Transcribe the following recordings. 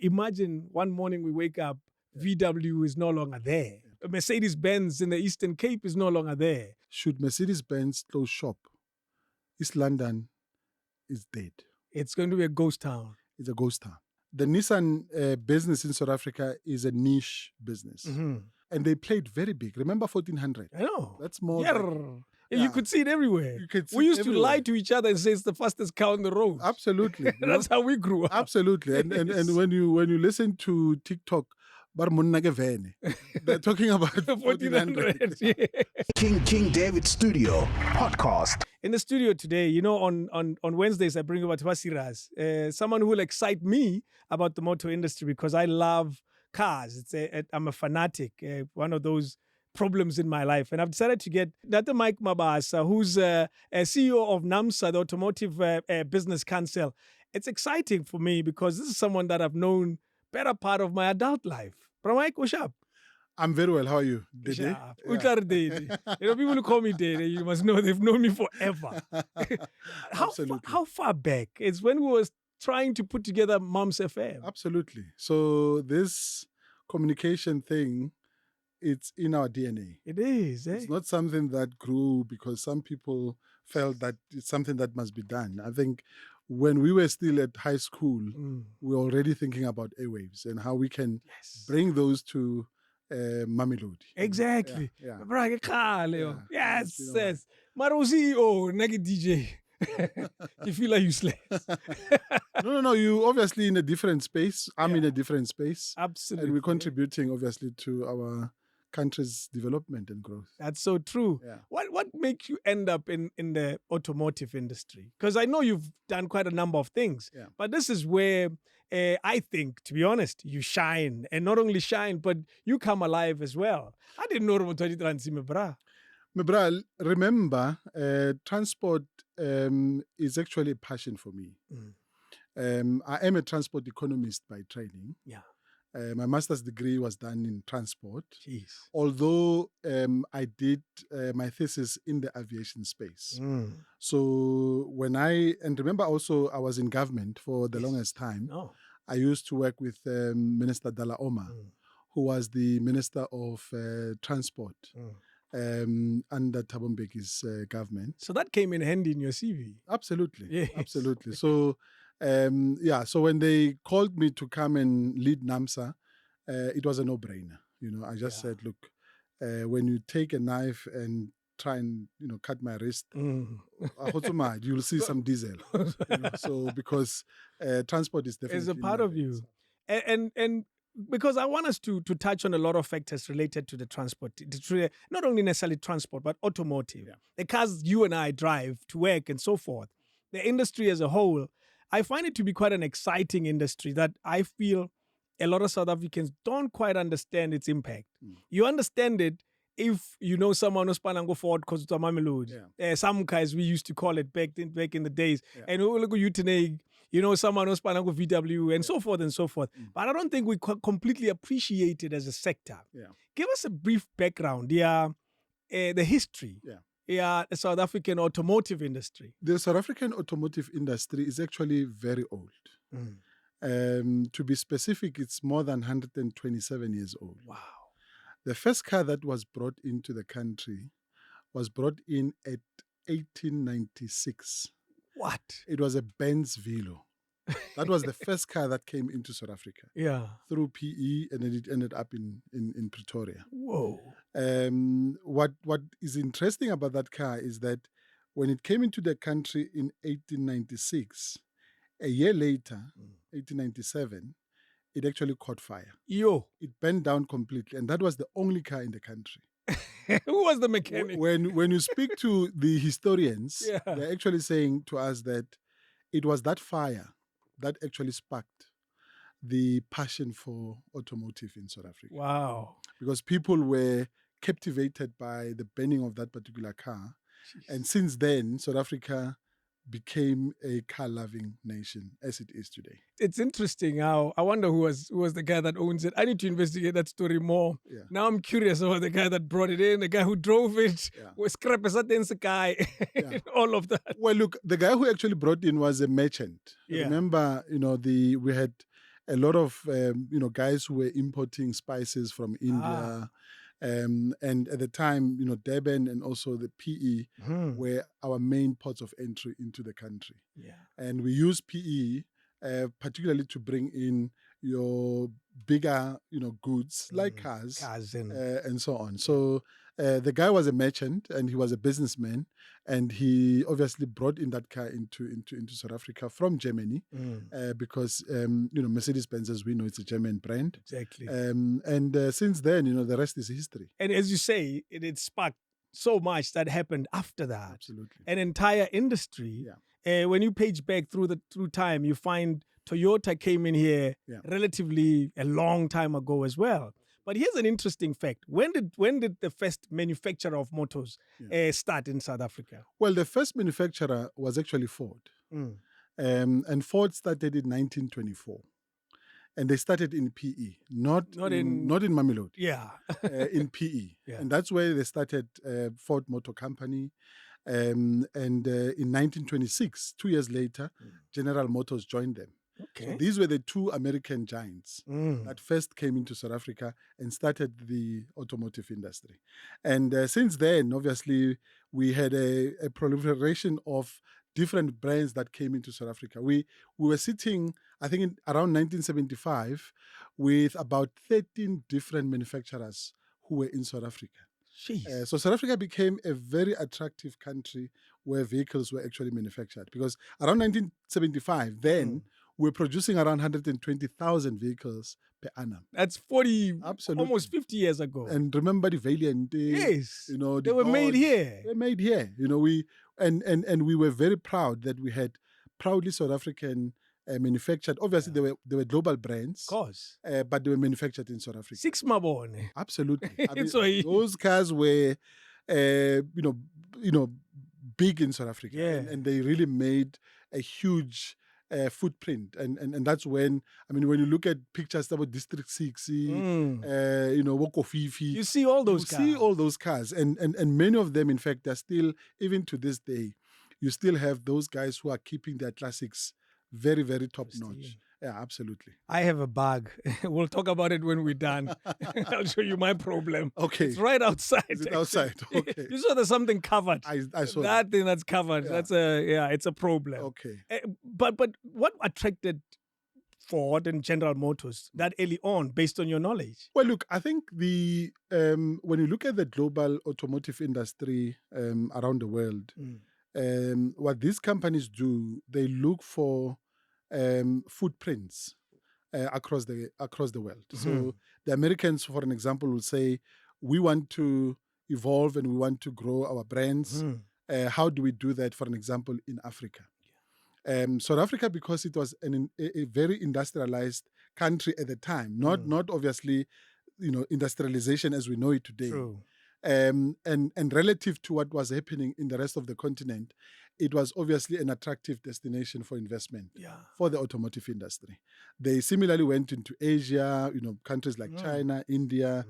Imagine one morning we wake up, VW is no longer there. Mercedes-Benz in the Eastern Cape is no longer there. Should Mercedes-Benz close shop, East London is dead. It's going to be a ghost town. It's a ghost town. The Nissan business in South Africa is a niche business. And they played very big. Remember 1400? I know. That's more. You could see it everywhere. We used to lie to each other and say it's the fastest car on the road. Absolutely. That's how we grew up. Absolutely. And when you listen to TikTok, they're talking about 1400. King David Studio Podcast. In the studio today, on Wednesdays, I bring about Wasiras, someone who will excite me about the motor industry because I love cars. I'm a fanatic, one of those problems in my life. And I've decided to get Dr. Mike Mabasa, who's a CEO of NAMSA, the Automotive Business Council. It's exciting for me because this is someone that I've known better part of my adult life. But Mike, what's up? I'm very well. How are you? Dede? People who call me Dede, you must know they've known me forever. How far back? It's when we were trying to put together Moms FM. Absolutely. So this communication thing, it's in our DNA. It is. It's not something that grew because some people felt that it's something that must be done. I think when we were still at high school, we were already thinking about airwaves and how we can bring those to Mamelodi. Exactly. Yes. Maro CEO, nagi DJ. You feel like useless. No. You obviously in a different space. I'm in a different space. Absolutely. And we're contributing obviously to our country's development and growth. That's so true. Yeah. What makes you end up in the automotive industry? Because I know you've done quite a number of things, but this is where I think, to be honest, you shine. And not only shine, but you come alive as well. I didn't know about Mebra, remember, transport is actually a passion for me. I am a transport economist by training. Yeah. My master's degree was done in transport. Jeez. Although I did my thesis in the aviation space. So remember also I was in government for the longest time. Oh. I used to work with Minister Dala Oma, who was the Minister of Transport under Thabo Mbeki's government. So that came in handy in your CV. Absolutely. Yes. Absolutely. So so when they called me to come and lead NAMSA, it was a no-brainer. I just said, look, when you take a knife and try and cut my wrist, you'll see some diesel. So because transport is definitely it's a part of you, and because I want us to touch on a lot of factors related to the transport, not only necessarily transport, but automotive. Yeah. The cars you and I drive to work and so forth. The industry as a whole, I find it to be quite an exciting industry that I feel a lot of South Africans don't quite understand its impact. You understand it if you know someone who's Panango Ford because it's a Mamelodi. Some guys we used to call it back in the days. And we look at you today, someone who's Panango VW and so forth and so forth. But I don't think we completely appreciate it as a sector. Give us a brief background, the history. The South African automotive industry. The South African automotive industry is actually very old. To be specific, it's more than 127 years old. Wow. The first car that was brought into the country was brought in at 1896. What? It was a Benz Velo. That was the first car that came into South Africa. Yeah. Through PE, and then it ended up in Pretoria. Whoa. What is interesting about that car is that when it came into the country in 1896, a year later, 1897, it actually caught fire. It burned down completely, and that was the only car in the country. Who was the mechanic? When you speak to the historians, they're actually saying to us that it was that fire that actually sparked the passion for automotive in South Africa. Wow. Because people were captivated by the burning of that particular car. Jeez. And since then, South Africa became a car-loving nation as it is today. It's interesting how, I wonder who was the guy that owns it. I need to investigate that story more. Yeah. Now I'm curious about the guy that brought it in, the guy who drove it, was the guy, all of that. Well, look, the guy who actually brought in was a merchant. Remember, we had a lot of guys who were importing spices from India. And at the time, Durban and also the PE were our main ports of entry into the country. Yeah. And we use PE particularly to bring in your bigger, goods like cars and so on. So the guy was a merchant and he was a businessman, and he obviously brought in that car into South Africa from Germany because Mercedes-Benz, as we know, it's a German brand. Exactly. And since then, the rest is history. And as you say, it sparked so much that happened after that. Absolutely. An entire industry. Yeah. When you page back through time, you find Toyota came in here relatively a long time ago as well. But here's an interesting fact. When did the first manufacturer of motors start in South Africa? Well, the first manufacturer was actually Ford. And Ford started in 1924. And they started in PE, not in Mamelodi. Yeah. In PE. Yeah. And that's where they started Ford Motor Company. And in 1926, 2 years later, General Motors joined them. Okay. So these were the two American giants that first came into South Africa and started the automotive industry. And since then, obviously, we had a proliferation of different brands that came into South Africa. We were sitting, I think, around 1975 with about 13 different manufacturers who were in South Africa. So South Africa became a very attractive country where vehicles were actually manufactured, because around 1975, then we were producing around 120,000 vehicles per annum. That's 40, almost 50 years ago. And remember the Valiant? Yes. They were made here. They were made here. And we were very proud that we had proudly South African manufactured. Obviously, they were global brands. Of course. But they were manufactured in South Africa. 6 Mabone. Absolutely. I mean, those cars were, big in South Africa. Yeah. And they really made a huge footprint. And that's when you look at pictures about District 6, Wokofifi. You see all those cars. You see all those cars. And many of them, in fact, are still, even to this day, you still have those guys who are keeping their classics very, very top notch. Yeah, absolutely. I have a bag. We'll talk about it when we're done. I'll show you my problem. Okay. It's right outside. Is it outside? Okay. You saw there's something covered. I saw that thing that's covered. Yeah. That's it's a problem. Okay. But what attracted Ford and General Motors that early on, based on your knowledge? Well, look, I think when you look at the global automotive industry around the world, what these companies do, they look for footprints across the world. So the Americans, for an example, will say, we want to evolve and we want to grow our brands. How do we do that, for an example, in Africa? South Africa, because it was a very industrialized country at the time, not obviously, industrialization as we know it today. True. And relative to what was happening in the rest of the continent, it was obviously an attractive destination for investment for the automotive industry. They similarly went into Asia, countries like China, India,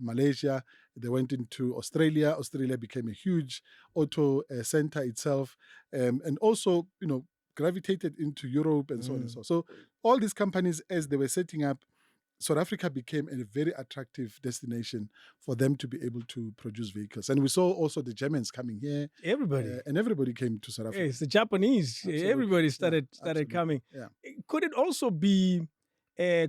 Malaysia. They went into Australia. Australia became a huge auto center itself, and also, gravitated into Europe and so on and so on. So all these companies, as they were setting up, South Africa became a very attractive destination for them to be able to produce vehicles. And we saw also the Germans coming here. Everybody. And everybody came to South Africa. Yes, the Japanese. Absolutely. Everybody started Absolutely. coming. Yeah. Could it also be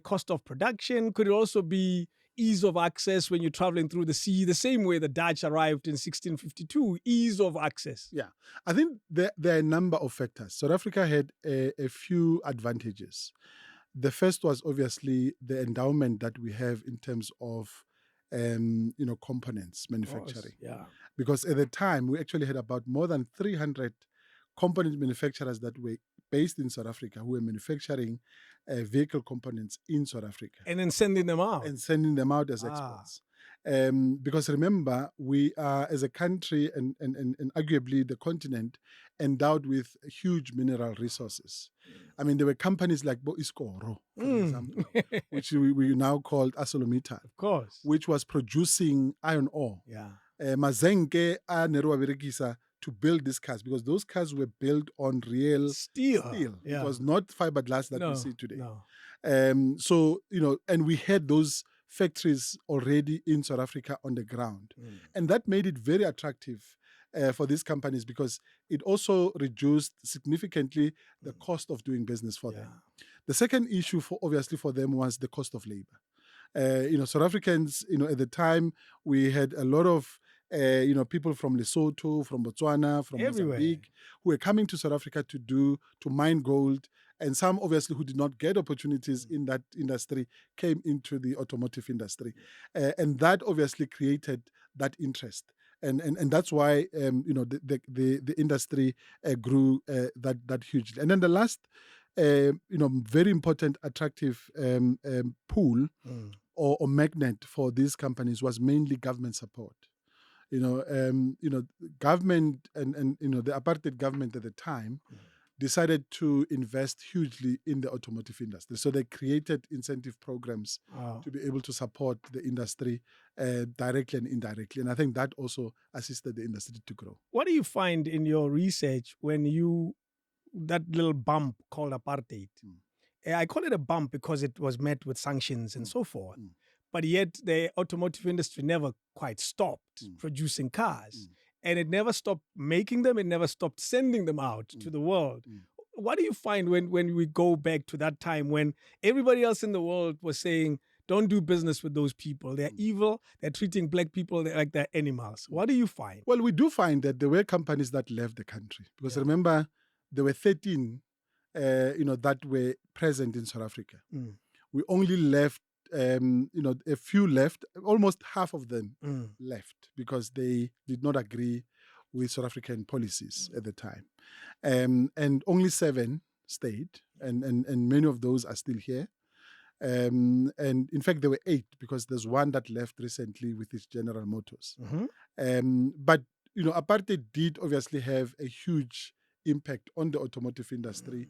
cost of production? Could it also be ease of access when you're traveling through the sea? The same way the Dutch arrived in 1652, ease of access. Yeah. I think there are a number of factors. South Africa had a few advantages. The first was obviously the endowment that we have in terms of, components manufacturing. Yeah. Because at the time, we actually had about more than 300 component manufacturers that were based in South Africa who were manufacturing vehicle components in South Africa. And then sending them out. And sending them out as exports. Because remember, we are, as a country and arguably the continent, endowed with huge mineral resources. I mean, there were companies like Bo Iskoro, for example, which we now called ArcelorMittal. Of course. Which was producing iron ore. Yeah. Mazenke a ne re wa berekisa to build these cars, because those cars were built on real Steel. It Yeah. was not fiberglass that we No, see today. no. So, and we had those factories already in South Africa on the ground. And that made it very attractive for these companies, because it also reduced significantly the cost of doing business for them. The second issue, obviously for them, was the cost of labor. South Africans, at the time, we had a lot of people from Lesotho, from Botswana, from Everywhere. Mozambique, who were coming to South Africa to mine gold, and some obviously who did not get opportunities in that industry came into the automotive industry, and that obviously created that interest, and that's why the industry grew that hugely. And then the last very important attractive pool or magnet for these companies was mainly government support. Government and the apartheid government at the time decided to invest hugely in the automotive industry. So they created incentive programs to be able to support the industry directly and indirectly. And I think that also assisted the industry to grow. What do you find in your research when that little bump called apartheid? I call it a bump because it was met with sanctions and so forth. But yet the automotive industry never quite stopped producing cars. And it never stopped making them. It never stopped sending them out to the world. What do you find when we go back to that time when everybody else in the world was saying, don't do business with those people. They're evil. They're treating black people like they're animals. What do you find? Well, we do find that there were companies that left the country. Because remember, there were 13 that were present in South Africa. We only left, a few left. Almost half of them left because they did not agree with South African policies at the time. And only 7 stayed, and many of those are still here. And in fact, there were 8 because there's one that left recently with its General Motors. But apartheid did obviously have a huge impact on the automotive industry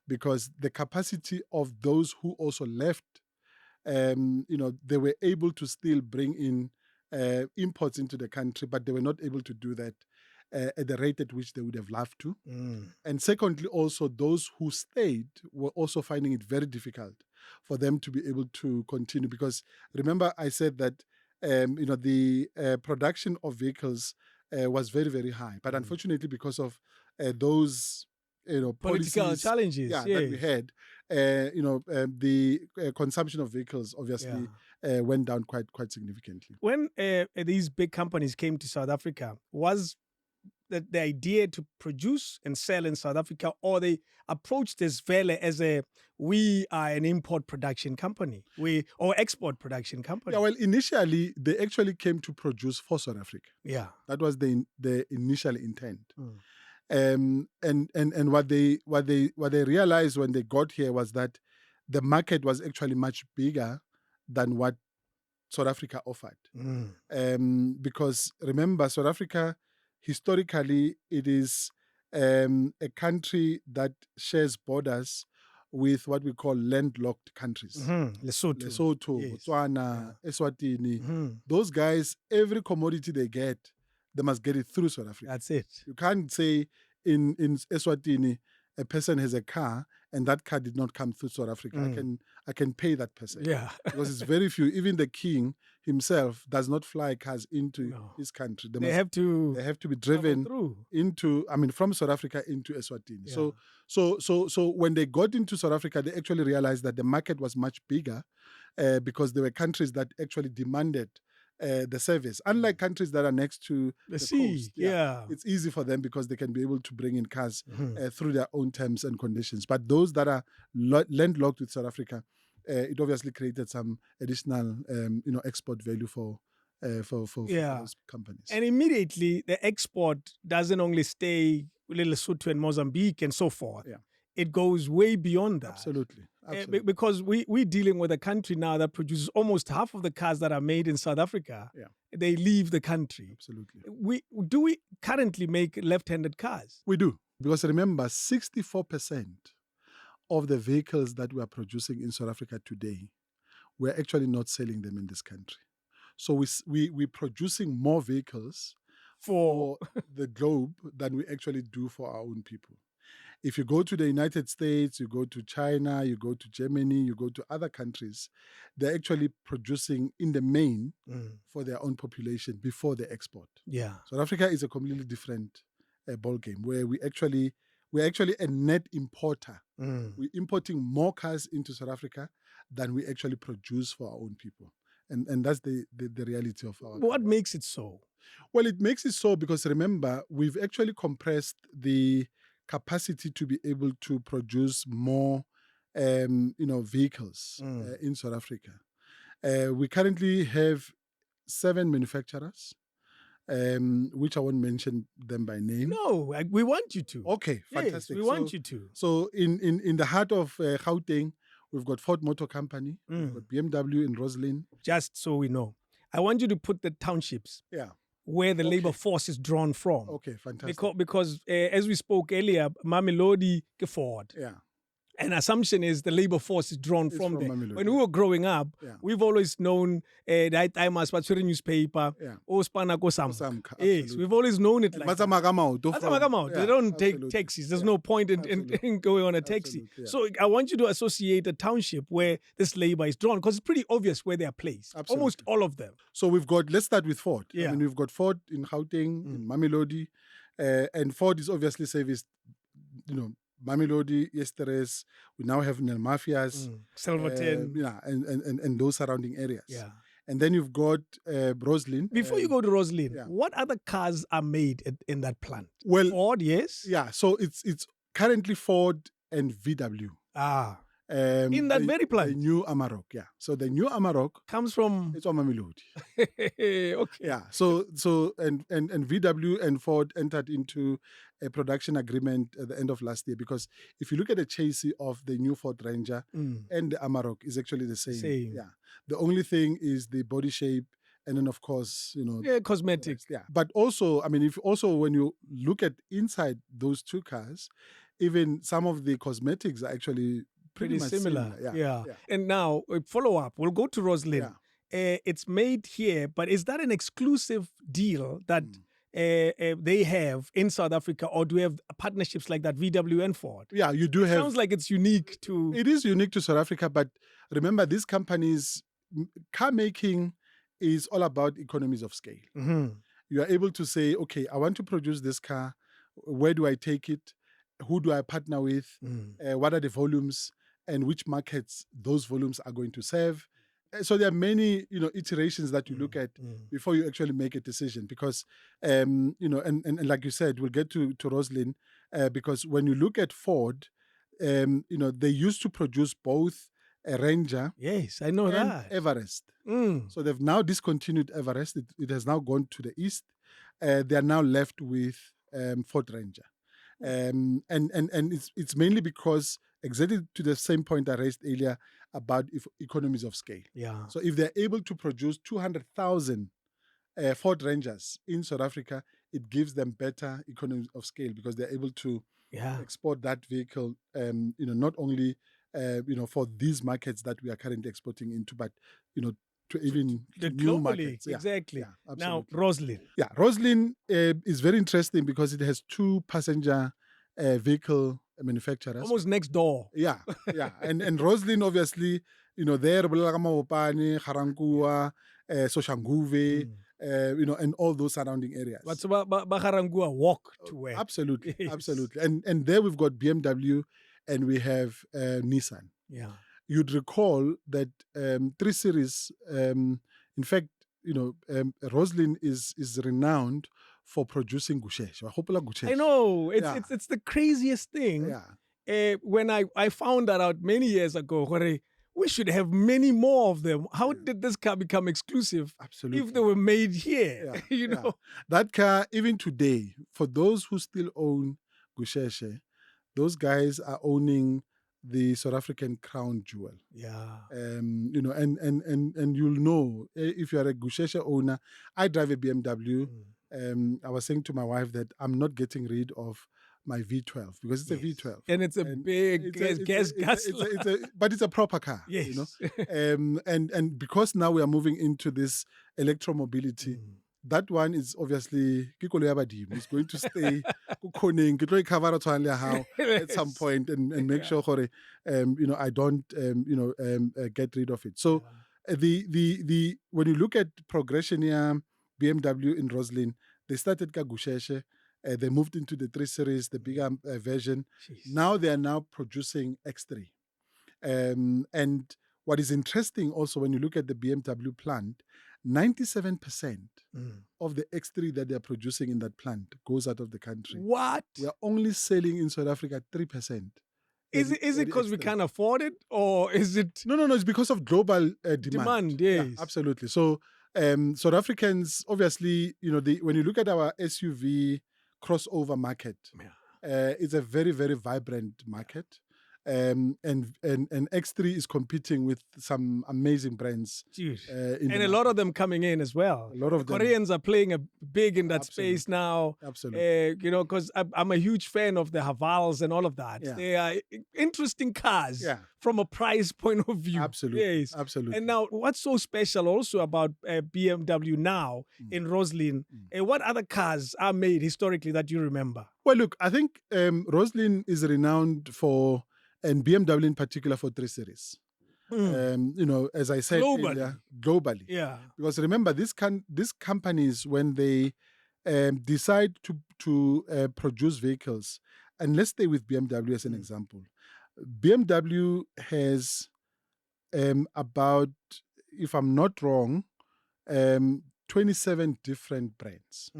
because the capacity of those who also left, they were able to still bring in imports into the country, but they were not able to do that at the rate at which they would have loved to. And secondly, also those who stayed were also finding it very difficult for them to be able to continue, because remember I said that the production of vehicles was very, very high, but unfortunately because of those political policies, challenges that we had, the consumption of vehicles obviously went down quite significantly. When these big companies came to South Africa, was the idea to produce and sell in South Africa, or they approached this Vele as we are an import production company, or export production company? Yeah, well, initially they actually came to produce for South Africa. Yeah, that was the initial intent. And what they realized when they got here was that the market was actually much bigger than what South Africa offered. Because remember, South Africa, historically, it is a country that shares borders with what we call landlocked countries. Lesotho, Yes. Botswana, Eswatini. Those guys, every commodity they get, they must get it through South Africa. That's it. You can't say in Eswatini a person has a car and that car did not come through South Africa. I can pay that person. Yeah. Because it's very few. Even the king himself does not fly cars into his country. They have to be driven from South Africa into Eswatini. Yeah. So when they got into South Africa, they actually realized that the market was much bigger because there were countries that actually demanded the service. Unlike countries that are next to the sea, coast, it's easy for them because they can be able to bring in cars through their own terms and conditions. But those that are landlocked with South Africa, it obviously created some additional, export value for those companies. And immediately the export doesn't only stay with Lesotho and Mozambique and so forth. Yeah. It goes way beyond that. Absolutely. Because we're dealing with a country now that produces almost half of the cars that are made in South Africa. Yeah. They leave the country. Absolutely. Do we currently make left-handed cars? We do. Because remember, 64% of the vehicles that we are producing in South Africa today, we're actually not selling them in this country. So we're producing more vehicles for the globe than we actually do for our own people. If you go to the United States, you go to China, you go to Germany, you go to other countries, they're actually producing in the main for their own population before they export. Yeah. South Africa is a completely different ball game where we're actually a net importer. We're importing more cars into South Africa than we actually produce for our own people. And that's the reality of our What country. makes it so? Well, it makes it so because remember, we've actually compressed the capacity to be able to produce more vehicles in South Africa. We currently have 7 manufacturers, which I won't mention them by name. No, we want you to. Okay, fantastic. Yes, we want you to. So in the heart of Gauteng, we've got Ford Motor Company, we've got BMW and Roslin. Just so we know, I want you to put the townships where the labor force is drawn from. Okay, fantastic. Because as we spoke earlier, Mamelodi ke Ford. Yeah. An assumption is the labor force is drawn from there. Mamelodi. When we were growing up, we've always known that I must watch a newspaper. Yes, we've always known it like that. They don't take taxis. There's no point in going on a taxi. Yeah. So I want you to associate a township where this labor is drawn because it's pretty obvious where they are placed. Absolutely. Almost all of them. So let's start with Ford. Yeah. I mean, we've got Ford in Gauteng, in Mamelodi, and Ford is obviously serviced, Mamelodi, Yesteres, we now have Nel Mafias, Silverton. And those surrounding areas. Yeah. And then you've got Roslin. Before you go to Roslin, what other cars are made in that plant? Well, Ford, yes? Yeah, so it's currently Ford and VW. In that very plant? The new Amarok, yeah. So the new Amarok comes from... It's on Mamelodi. Okay. Yeah, so and VW and Ford entered into a production agreement at the end of last year because if you look at the chassis of the new Ford Ranger and the Amarok is actually the same. Yeah. The only thing is the body shape and then of course, cosmetics. Yeah. But also, I mean, when you look at inside those two cars, even some of the cosmetics are actually pretty similar. Yeah. And now, follow up. We'll go to Roslin. It's made here, but is that an exclusive deal that they have in South Africa, or do we have partnerships like that, VW and Ford? Yeah, you do have. Sounds like it's unique to... It is unique to South Africa, but remember, these companies, car making is all about economies of scale. You are able to say, okay, I want to produce this car. Where do I take it? Who do I partner with? What are the volumes? And which markets those volumes are going to serve. So there are many, iterations that you look at before you actually make a decision. Because, and like you said, we'll get to Roslin, because when you look at Ford, they used to produce both a Ranger, yes, I know and that, Everest. So they've now discontinued Everest. It has now gone to the east. They are now left with Ford Ranger. And it's mainly because exactly to the same point I raised earlier about economies of scale. Yeah. So if they're able to produce 200,000 Ford Rangers in South Africa, it gives them better economies of scale because they're able to export that vehicle, not only, for these markets that we are currently exporting into, but, to even the new globally, markets. Exactly. Yeah, now, Roslin. Yeah, Roslin is very interesting because it has 2 passenger vehicle manufacturers. Almost next door. Yeah. And Roslin, obviously, there, Garankuwa, Soshanguve, and all those surrounding areas. But Bagarangua walk to where? Absolutely, Yes. absolutely. And there we've got BMW and we have Nissan. Yeah. You'd recall that 3 Series, in fact, Roslin is renowned for producing gusheshe. I know. It's the craziest thing. Yeah. When I found that out many years ago, we should have many more of them. How did this car become exclusive? Absolutely. If they were made here, Yeah. That car, even today, for those who still own gusheshe, those guys are owning the South African crown jewel. Yeah. And you'll know if you are a gusheshe owner. I drive a BMW. I was saying to my wife that I'm not getting rid of my V12 because it's a V12 and it's a big gas but it's a proper car. Yes. And because now we are moving into this electromobility, that one is obviously it's going to stay how at some point and make sure I don't get rid of it. So the when you look at progression here, BMW in Roslin, they started Kagusheshe, they moved into the 3 Series, the bigger version. Jeez. Now they are now producing X3. And what is interesting also when you look at the BMW plant, 97% of the X3 that they're producing in that plant goes out of the country. What? We are only selling in South Africa 3%. Is it because we can't afford it, or is it? No. It's because of global demand. Yes. Yeah, absolutely. So South Africans, obviously, when you look at our SUV crossover market, it's a very, very vibrant market. And X3 is competing with some amazing brands. And a lot of them coming in as well. A lot of them. Koreans are playing big in that space now. Absolutely. Because I'm a huge fan of the Havals and all of that. Yeah. They are interesting cars from a price point of view. Absolutely. Yes. Absolutely. And now, what's so special also about BMW now in Roslin? What other cars are made historically that you remember? Well, look, I think Roslin is renowned for, and BMW in particular, for 3 Series. As I said earlier, globally. Yeah. Because remember, these companies, when they decide to produce vehicles, and let's stay with BMW as an example. BMW has about, if I'm not wrong, 27 different brands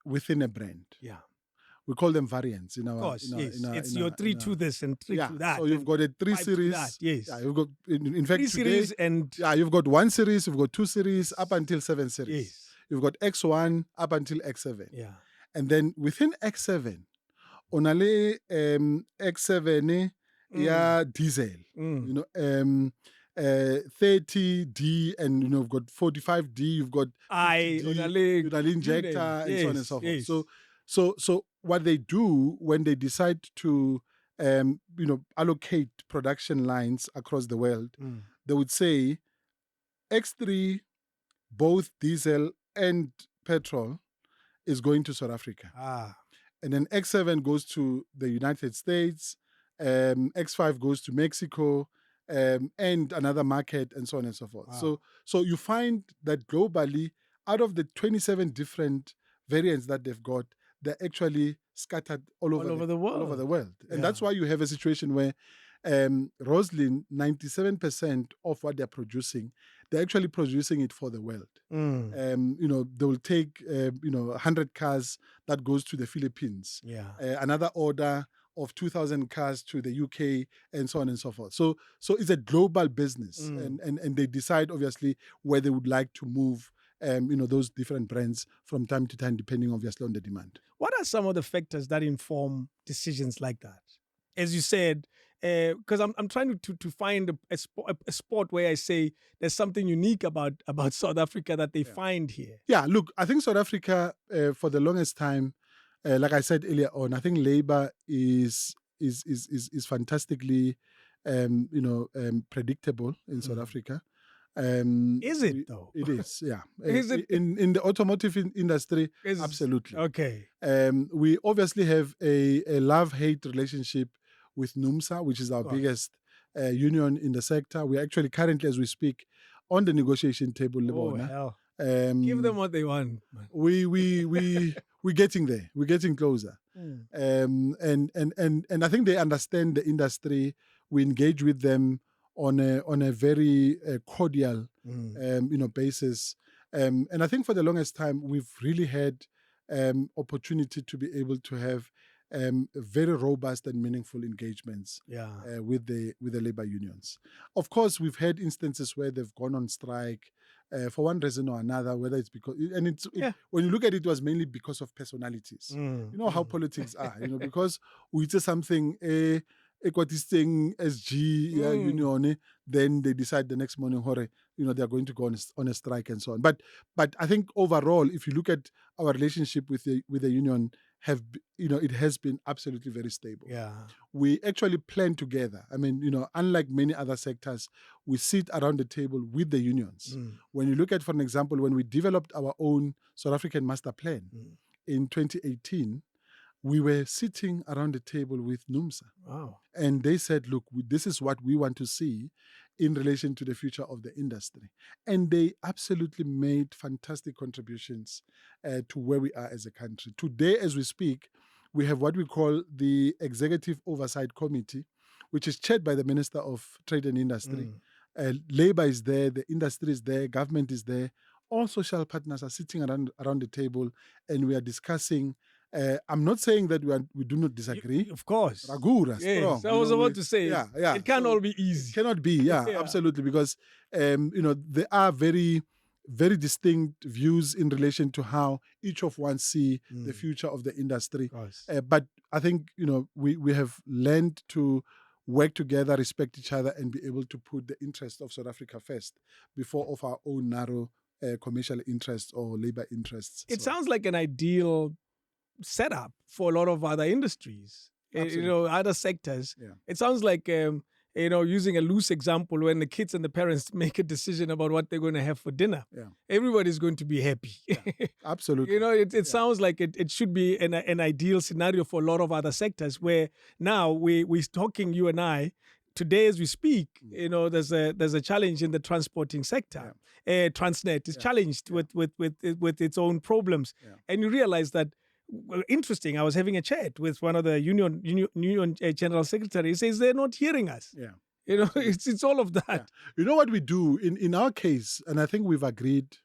within a brand. Yeah. We call them variants in our. Of course, it's your 3 to this and 3 to that. So you've got a 3 Series. Yes. Yeah, you've got, in fact, 3 Series you've got 1 Series, you've got 2 Series, up until 7 Series. Yes. You've got X1 up until X7. Yeah. And then within X7, onale X7 diesel. 30D, and you've got 45D, you've got injector, and so on and so forth. So what they do when they decide to allocate production lines across the world, they would say X3, both diesel and petrol, is going to South Africa. And then X7 goes to the United States, X5 goes to Mexico, and another market, and so on and so forth. Wow. So you find that globally, out of the 27 different variants that they've got, they're actually scattered all over the world. And that's why you have a situation where Roslin, 97% of what they're producing, they're actually producing it for the world. They will take 100 cars that goes to the Philippines. Another order of 2,000 cars to the UK, and so on and so forth. So it's a global business, and they decide obviously where they would like to move those different brands from time to time, depending obviously on the demand. What are some of the factors that inform decisions like that? As you said, because I'm trying to find a spot where I say there's something unique about South Africa that they find here. Yeah, look, I think South Africa, for the longest time, like I said earlier on, I think labor is fantastically, predictable in South Africa. Is it though? It is, yeah. Is it in the automotive industry? Absolutely. Okay. We obviously have a love-hate relationship with NAMSA, which is our biggest union in the sector. We're actually currently, as we speak, on the negotiation table. Oh, hell. Give them what they want. We're getting there. We're getting closer. And I think they understand the industry. We engage with them on a very cordial basis. And I think for the longest time we've really had opportunity to be able to have very robust and meaningful engagements with the labor unions. Of course, we've had instances where they've gone on strike for one reason or another, whether it's because, and when you look at it, it was mainly because of personalities. You know how politics are, because we say something, Equatisting SG union, then they decide the next morning, they're going to go on a strike and so on. But I think overall, if you look at our relationship with the union, it has been absolutely very stable. Yeah. We actually plan together. I mean, unlike many other sectors, we sit around the table with the unions. When you look at, for an example, when we developed our own South African master plan in 2018, we were sitting around the table with NAAMSA. Wow. And they said, look, this is what we want to see in relation to the future of the industry. And they absolutely made fantastic contributions to where we are as a country. Today, as we speak, we have what we call the Executive Oversight Committee, which is chaired by the Minister of Trade and Industry. Labour is there, the industry is there, government is there. All social partners are sitting around the table, and we are discussing. I'm not saying that we do not disagree. Of course. Ragura, Yes, strong. I was about to say, yeah. it can't So all be easy. It cannot be, yeah. Absolutely, because there are very, very distinct views in relation to how each of one see the future of the industry. But I think we have learned to work together, respect each other, and be able to put the interest of South Africa first before of our own narrow commercial interests or labor interests. It sounds like an ideal setup for a lot of other industries, other sectors. Yeah. It sounds like, using a loose example, when the kids and the parents make a decision about what they're going to have for dinner, everybody's going to be happy. Yeah, absolutely. It sounds like it should be an ideal scenario for a lot of other sectors where now we're talking, you and I, today as we speak, there's a challenge in the transporting sector. Transnet is challenged with its own problems. And you realize that, interesting, I was having a chat with one of the union general secretary. He says they're not hearing us. Yeah. It's all of that. Yeah. You know what we do in our case, and I think we've agreed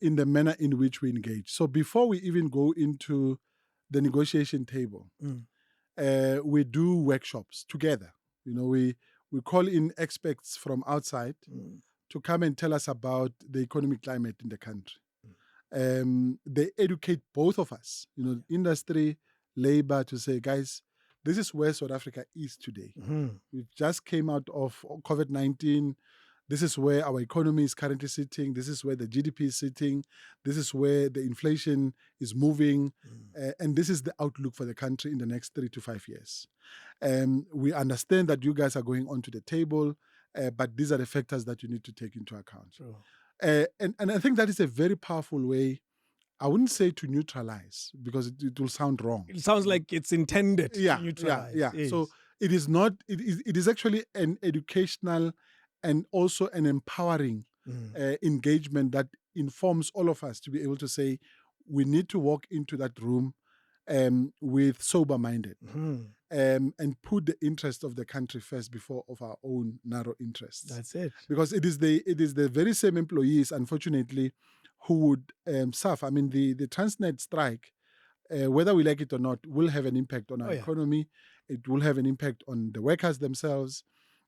in the manner in which we engage. So before we even go into the negotiation table, we do workshops together. We call in experts from outside to come and tell us about the economic climate in the country. They educate both of us, industry, labor, to say, guys, this is where South Africa is today. We've just came out of COVID-19. This is where our economy is currently sitting. This is where the GDP is sitting. This is where the inflation is moving. And this is the outlook for the country in the next 3 to 5 years. We understand that you guys are going onto the table, but these are the factors that you need to take into account. Sure. And I think that is a very powerful way. I wouldn't say to neutralize, because it will sound wrong. It sounds like it's intended to neutralize. Yeah. Yes. So it is not. It is actually an educational and also an empowering engagement that informs all of us to be able to say we need to walk into that room with sober-minded and put the interest of the country first before of our own narrow interests. That's it. Because it is the very same employees, unfortunately, who would suffer. I mean, the Transnet strike, whether we like it or not, will have an impact on our economy. It will have an impact on the workers themselves,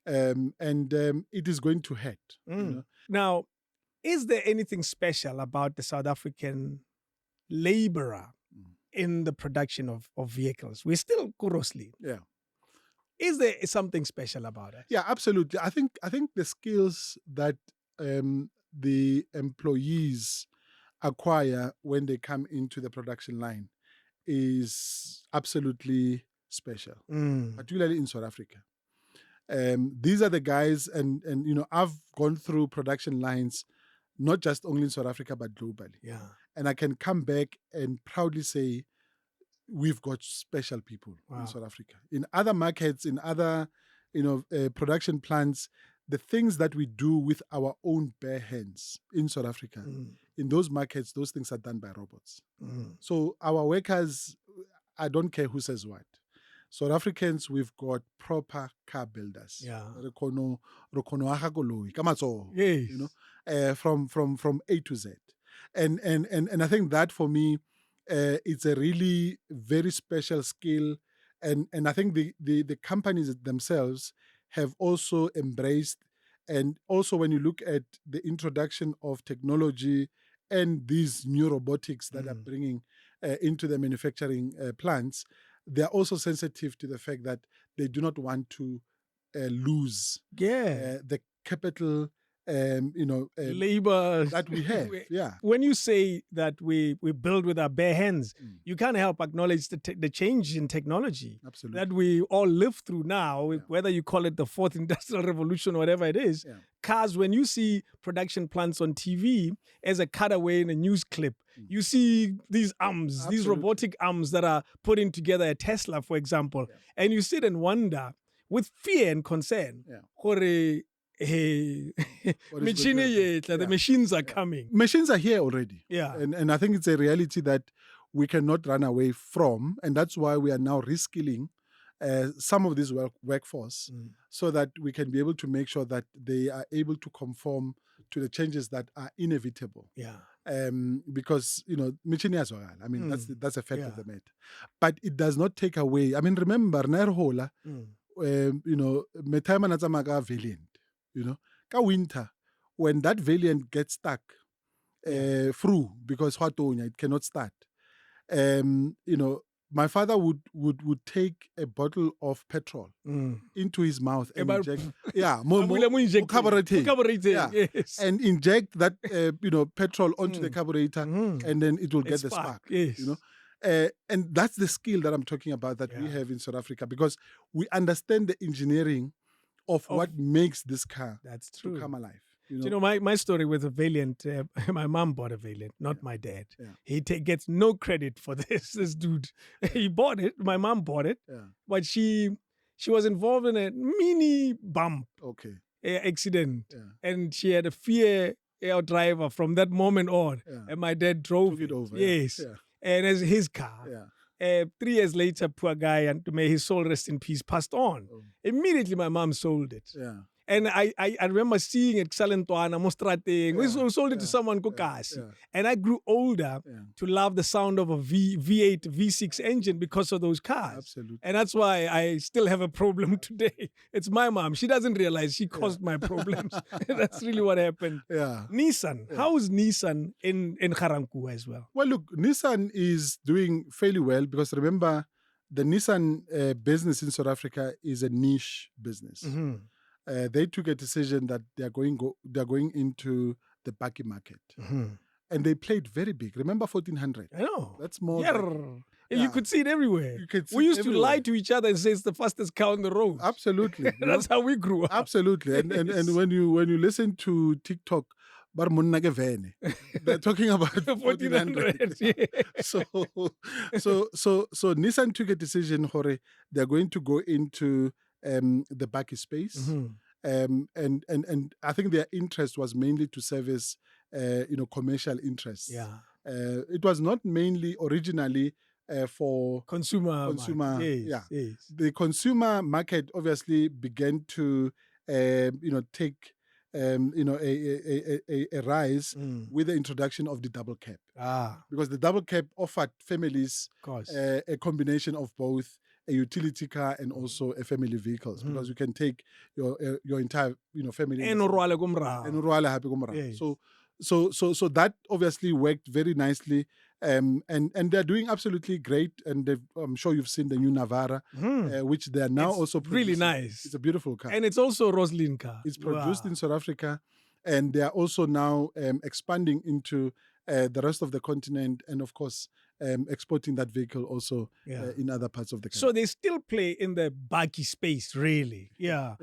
and it is going to hurt. Now, is there anything special about the South African laborer in the production of vehicles? We're still Roslin. Yeah. Is there something special about it? Yeah, absolutely. I think the skills that the employees acquire when they come into the production line is absolutely special, particularly in South Africa. These are the guys, and I've gone through production lines, not just only in South Africa, but globally. Yeah. And I can come back and proudly say we've got special people in South Africa. In other markets, in other production plants, the things that we do with our own bare hands in South Africa, in those markets, those things are done by robots. So our workers, I don't care who says what. South Africans, we've got proper car builders. Yeah. Yes. From A to Z. And I think that for me, it's a really very special skill. And I think the companies themselves have also embraced. And also when you look at the introduction of technology and these new robotics that are bringing into the manufacturing plants, they're also sensitive to the fact that they do not want to lose the capital labor that we have. Yeah. When you say that we build with our bare hands, Mm. you can't help acknowledge the change in technology Absolutely. that we all live through now, Yeah. whether you call it the fourth industrial revolution or whatever it is. Yeah. Cars, when you see production plants on TV as a cutaway in a news clip, you see these arms, these Absolutely. robotic arms that are putting together a Tesla, for example, and you sit and wonder with fear and concern, Yeah. hey, What is going to happen? the machines are coming. Machines are here already. Yeah. And I think it's a reality that we cannot run away from. And that's why we are now reskilling some of this workforce so that we can be able to make sure that they are able to conform to the changes that are inevitable. Yeah. Because, machine as well. I mean, that's a fact of Yeah. the matter. But it does not take away. I mean, remember, Nerhola, metime na tsamaya ka Valiant, ka winter, when that Valiant gets stuck through because it cannot start. My father would take a bottle of petrol into his mouth and inject, carbureting. yeah, Yes. and inject that petrol onto the carburetor, and then it will get the spark. Yes. And that's the skill that I'm talking about that we have in South Africa, because we understand the engineering of what makes this car to come alive. My story with a Valiant, my mom bought a Valiant, not my dad. Yeah. He gets no credit for this dude. He bought it. My mom bought it. Yeah. But she was involved in a mini bump accident. Yeah. And she had a fear driver from that moment on. Yeah. And my dad drove it over. Yes. Yeah. And as his car. Yeah. 3 years later, poor guy, and may his soul rest in peace, passed on. Oh. Immediately, my mom sold it. Yeah. And I remember seeing it selling Mostrateng. We sold it to someone Kokasi. And I grew older to love the sound of a V8, V6 engine because of those cars. Absolutely. And that's why I still have a problem today. It's my mom. She doesn't realize she caused my problems. That's really what happened. Yeah. Nissan. Yeah. How is Nissan in Garankuwa as well? Well, look, Nissan is doing fairly well because remember, the Nissan business in South Africa is a niche business. Mm-hmm. They took a decision that they are going into the bakkie market, and they played very big. Remember 1400? I know. That's more. You could see it everywhere. We used to lie to each other and say it's the fastest car on the road. Absolutely. That's how we grew up. Absolutely. And when you listen to TikTok, they're talking about 1400. So Nissan took a decision, they're going to go into the bakkie space. And I think their interest was mainly to service commercial interests. Yeah. It was not mainly originally for consumer. Yes, yes. The consumer market obviously began to take a rise with the introduction of the double cab. Because the double cab offered families a combination of both a utility car and also a family vehicles, because you can take your entire family. Yes. So that obviously worked very nicely, and they're doing absolutely great. And I'm sure you've seen the new Navara, which they are now also producing. Really nice. It's a beautiful car, and it's also a Roslin car. It's produced in South Africa, and they are also now expanding into the rest of the continent, and of course exporting that vehicle also in other parts of the country. So they still play in the bakkie space, really. Yeah.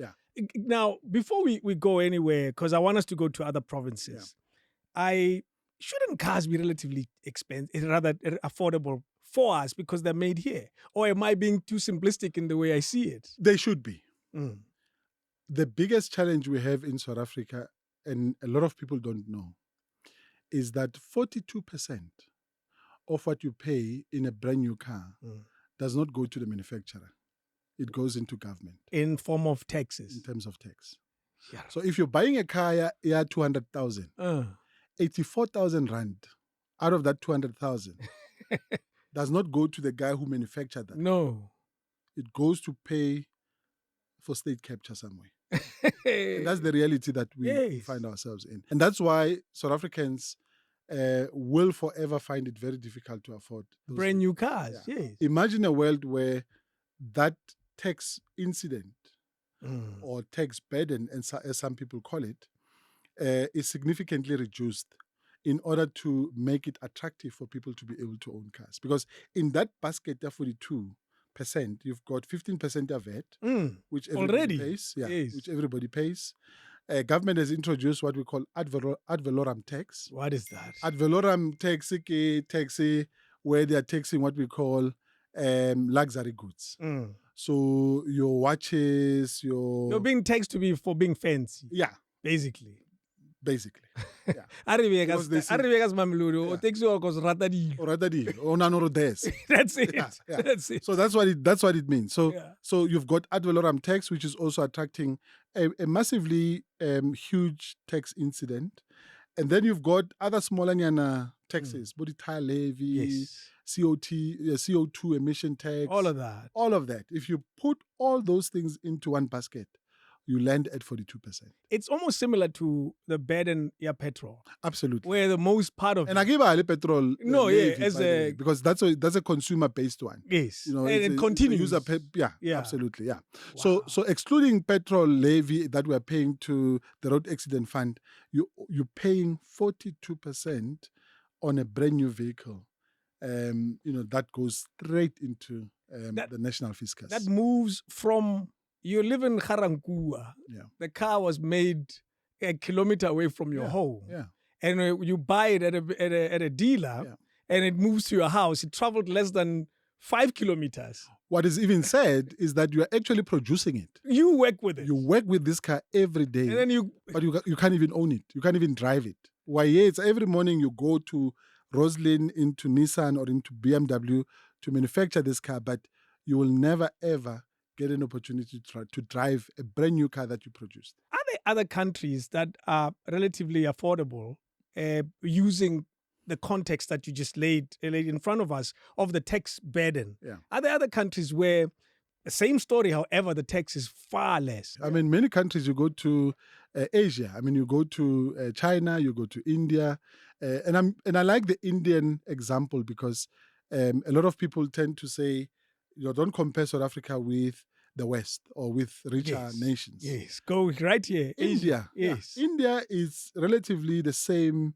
Now, before we go anywhere, because I want us to go to other provinces, shouldn't cars be relatively expensive, rather affordable for us because they're made here? Or am I being too simplistic in the way I see it? They should be. The biggest challenge we have in South Africa, and a lot of people don't know, is that 42% of what you pay in a brand new car does not go to the manufacturer. It goes into government. In form of taxes? In terms of tax. Yeah. So if you're buying a car, 200,000, 84,000 rand out of that 200,000 does not go to the guy who manufactured that. No. It goes to pay for state capture somewhere. And that's the reality that we find ourselves in. And that's why South Africans will forever find it very difficult to afford those brand new cars. Yeah. Yes. Imagine a world where that tax incident or tax burden, as some people call it, is significantly reduced in order to make it attractive for people to be able to own cars. Because in that basket, 42%, you've got 15% of VAT, which everybody Already? pays. Yeah, Yes. which everybody pays. Government has introduced what we call ad valorem tax. What is that? Ad valorem tax where they are taxing what we call luxury goods. So your watches, You're being taxed for being fancy. Yeah. Basically. Yeah. Because they see- Mamelodi, Yeah. or takes you because rather Or rather, or none or this. That's it. Yeah. That's it. So that's what it means. So Yeah. so you've got ad valorem tax, which is also attracting a massively huge tax incident, and then you've got other smaller nyana taxes, body tire levy, Yes. CO2 emission tax, All of that. all of that. If you put all those things into one basket, you land at 42%. It's almost similar to the bed and petrol, Absolutely. where the most part of And I give a petrol. No, levy, as by the a- way, because that's a consumer based one. yes, You know, and it's it a continues. user Yeah. absolutely, yeah. Wow. So excluding petrol levy that we're paying to the road accident fund, you're paying 42% on a brand new vehicle. That goes straight into the national fiscus. That moves from you live in Garankuwa. Yeah. The car was made a kilometer away from your home. Yeah. And you buy it at a dealer, Yeah. and it moves to your house. It traveled less than 5 kilometers. What is even said is that you are actually producing it. You work with it. You work with this car every day. And then But you can't even own it. You can't even drive it. Why, it's every morning you go to Roslin, into Nissan or into BMW to manufacture this car, but you will never, ever get an opportunity to drive a brand new car that you produced. Are there other countries that are relatively affordable using the context that you just laid in front of us of the tax burden? Yeah. Are there other countries where the same story, however, the tax is far less? I mean, many countries, you go to Asia. I mean, you go to China, you go to India. And I like the Indian example because a lot of people tend to say, don't compare South Africa with the West or with richer nations. Yes, go right here. India. Yes. Yeah. India is relatively the same,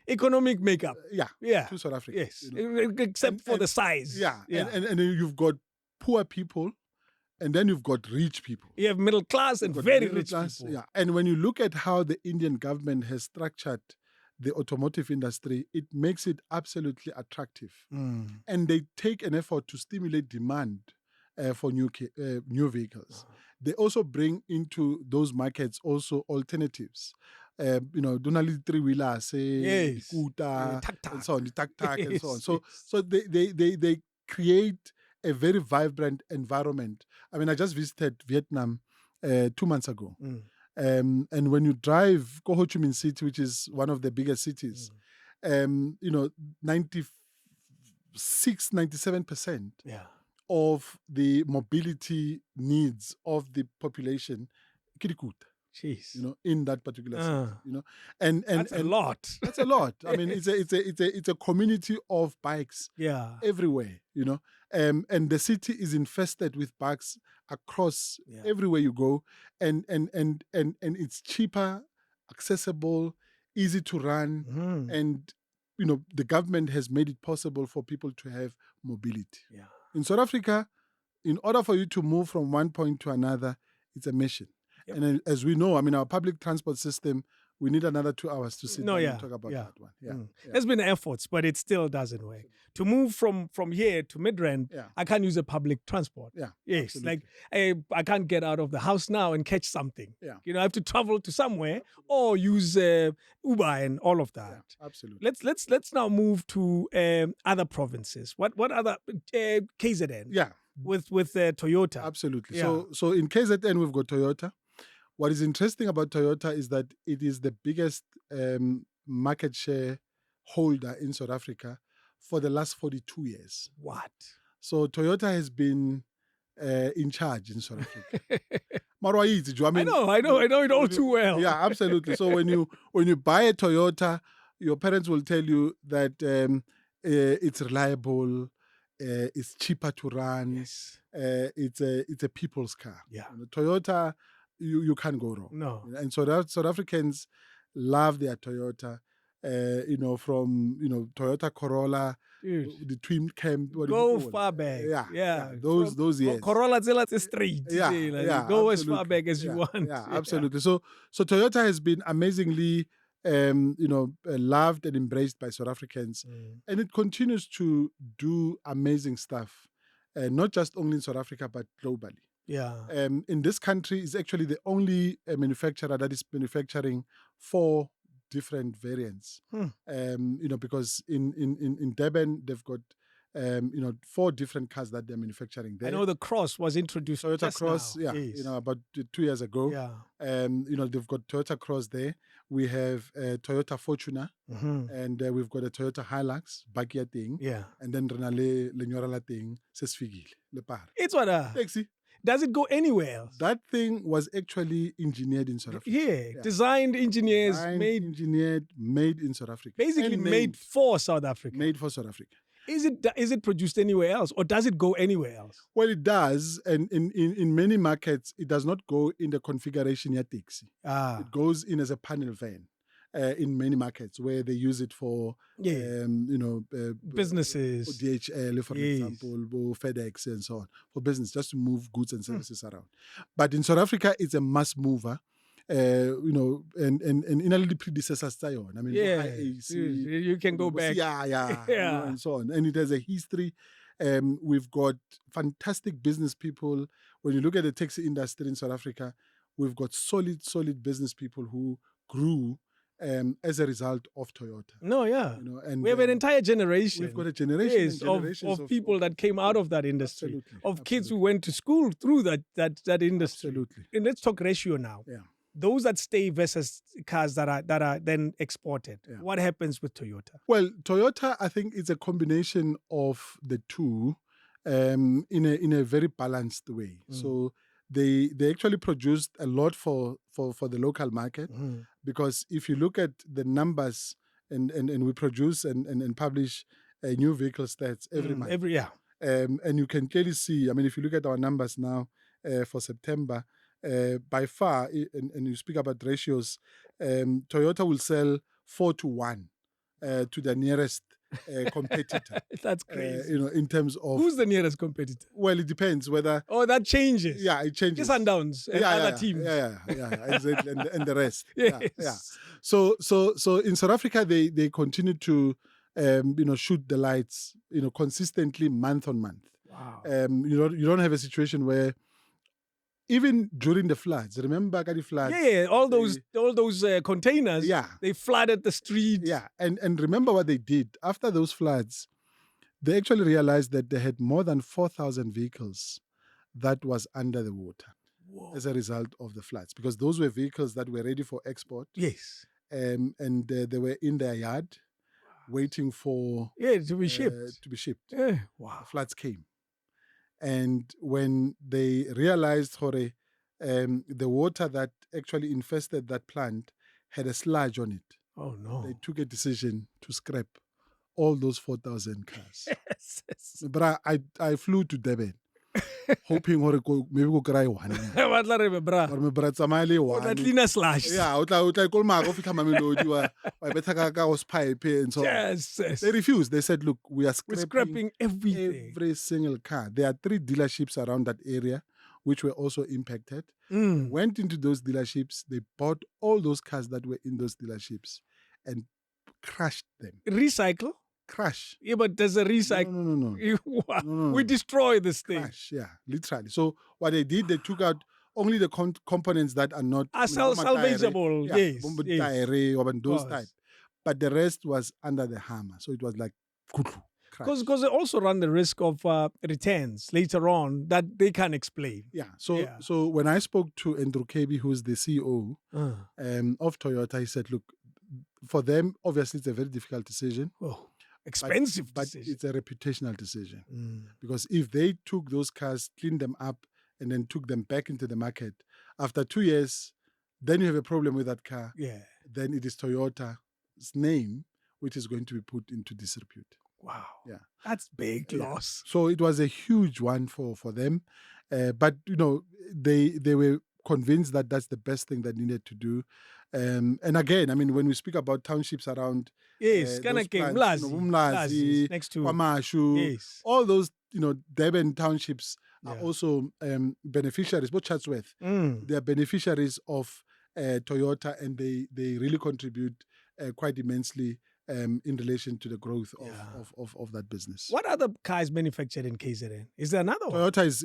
economic makeup. Yeah. To South Africa. Yes. Except for the size. Yeah. And you've got poor people, and then you've got rich people. You have middle class and very rich people. Yeah. And when you look at how the Indian government has structured the automotive industry, it makes it absolutely attractive. And they take an effort to stimulate demand for new vehicles. They also bring into those markets also alternatives. Donali three-wheeler, say, scooter, and so on, the tak-tak, and so on. So they create a very vibrant environment. I mean, I just visited Vietnam 2 months ago. And when you drive Ho Chi Minh City, which is one of the biggest cities, 97% of the mobility needs of the population, Jeez. in that particular city, and that's a lot. That's a lot. I mean, it's a community of bikes, everywhere, and the city is infested with bikes across everywhere you go, and it's cheaper, accessible, easy to run, and the government has made it possible for people to have mobility. In South Africa, in order for you to move from one point to another, it's a mission. And as we know, I mean, our public transport system, we need another 2 hours to sit down and talk about that one. There's been efforts, but it still doesn't work. To move from here to Midrand, I can't use a public transport. Yes, absolutely. like I can't get out of the house now and catch something. I have to travel to somewhere or use Uber and all of that. Absolutely. Let's now move to other provinces. What other KZN? With Toyota. Absolutely. So in KZN we've got Toyota. What is interesting about Toyota is that it is the biggest market share holder in South Africa for the last 42 years. What? So Toyota has been in charge in South Africa. I know it all too well. Yeah, absolutely. So when you buy a Toyota, your parents will tell you that it's reliable, it's cheaper to run, it's a people's car. Yeah. Toyota, you can't go wrong. No. And so South Africans love their Toyota. From Toyota Corolla, Dude. the twin cam. Go far back. Those years. Corolla is straight. Go as far back as you want. Yeah, absolutely. So Toyota has been amazingly, loved and embraced by South Africans, and it continues to do amazing stuff, not just only in South Africa but globally. Yeah. In this country, is actually the only manufacturer that is manufacturing 4 different variants. Because in Durban they've got 4 different cars that they're manufacturing there. I know the Cross was introduced. Toyota just Cross, now. yes. About 2 years ago. Yeah. They've got Toyota Cross there. We have Toyota Fortuner, and we've got a Toyota Hilux, backyard thing. Yeah. And then Renale Lenyora thing, Sesfigil, Le Par. It's what Taxi. Does it go anywhere else? That thing was actually engineered in South Africa. Yeah. Designed, engineers, engineered, made in South Africa. Basically made for South Africa. Made for South Africa. Is it produced anywhere else, or does it go anywhere else? Well, it does, and in many markets, it does not go in the configuration yet taxi. It goes in as a panel van. In many markets where they use it for, businesses, DHL, for example, or FedEx and so on, for business, just to move goods and services around. But in South Africa, it's a mass mover. And in a little predecessors, I mean, AC, you can go back, and so on. And it has a history. We've got fantastic business people. When you look at the taxi industry in South Africa, we've got solid business people who grew as a result of Toyota. No, yeah. And we have an entire generation. We've got a generation of people that came out of that industry. Absolutely. Kids who went to school through that industry. Absolutely. And let's talk ratio now. Yeah. Those that stay versus cars that are then exported. Yeah. What happens with Toyota? Well, Toyota, I think it's a combination of the two in a very balanced way. So they actually produced a lot for the local market, because if you look at the numbers and we produce and publish new vehicle stats every month. And you can clearly see, I mean, if you look at our numbers now for September, by far, and you speak about ratios, Toyota will sell 4-1 to the nearest competitor. That's crazy. In terms of... Who's the nearest competitor? Well, it depends whether... Oh, that changes. Yeah, it changes. Sundowns and other teams. Yeah, exactly. and the rest. Yes. Yeah. So in South Africa, they continue to, shoot the lights, consistently month on month. Wow. You don't have a situation where even during the floods, remember the floods? Yeah, all those containers. Yeah, they flooded the streets. Yeah, and remember what they did after those floods? They actually realized that they had more than 4,000 vehicles that was under the water. Whoa. As a result of the floods, because those were vehicles that were ready for export. Yes, and they were in their yard, waiting for to be shipped. Yeah. Wow. The floods came. And when they realized, the water that actually infested that plant had a sludge on it. Oh, no. They took a decision to scrap all those 4,000 cars. Yes. But I flew to Durban, hoping maybe go cry one. Or that cleaner slash. Yeah, and so yes. They refused. They said, look, we're scrapping everything. Every single car. There are 3 dealerships around that area which were also impacted. Went into those dealerships. They bought all those cars that were in those dealerships and crushed them. Recycle? Crash. Yeah, but there's a recycle. No. We destroy this thing. Crash, yeah, literally. So what they did, they took out only the components that are not salvageable. Yes. Those type. But the rest was under the hammer. So it was like because they also run the risk of returns later on that they can't explain. Yeah. So when I spoke to Andrew Kebi, who's the CEO of Toyota, he said, look, for them, obviously, it's a very difficult decision. Oh, expensive but decision. It's a reputational decision. Because if they took those cars, cleaned them up, and then took them back into the market, after 2 years, then you have a problem with that car. Yeah. Then it is Toyota's name which is going to be put into disrepute. Wow. Yeah. That's big loss. So it was a huge one for them. But, they were convinced that that's the best thing that needed to do. And again, I mean, when we speak about townships around Yes, those Kanake, plants, Umlazi, next to Kwamashu, yes. all those, Durban townships are Yeah. also beneficiaries, both Chatsworth, they are beneficiaries of Toyota, and they really contribute quite immensely in relation to the growth of that business. What other car is manufactured in KZN? Is there another one? Toyota is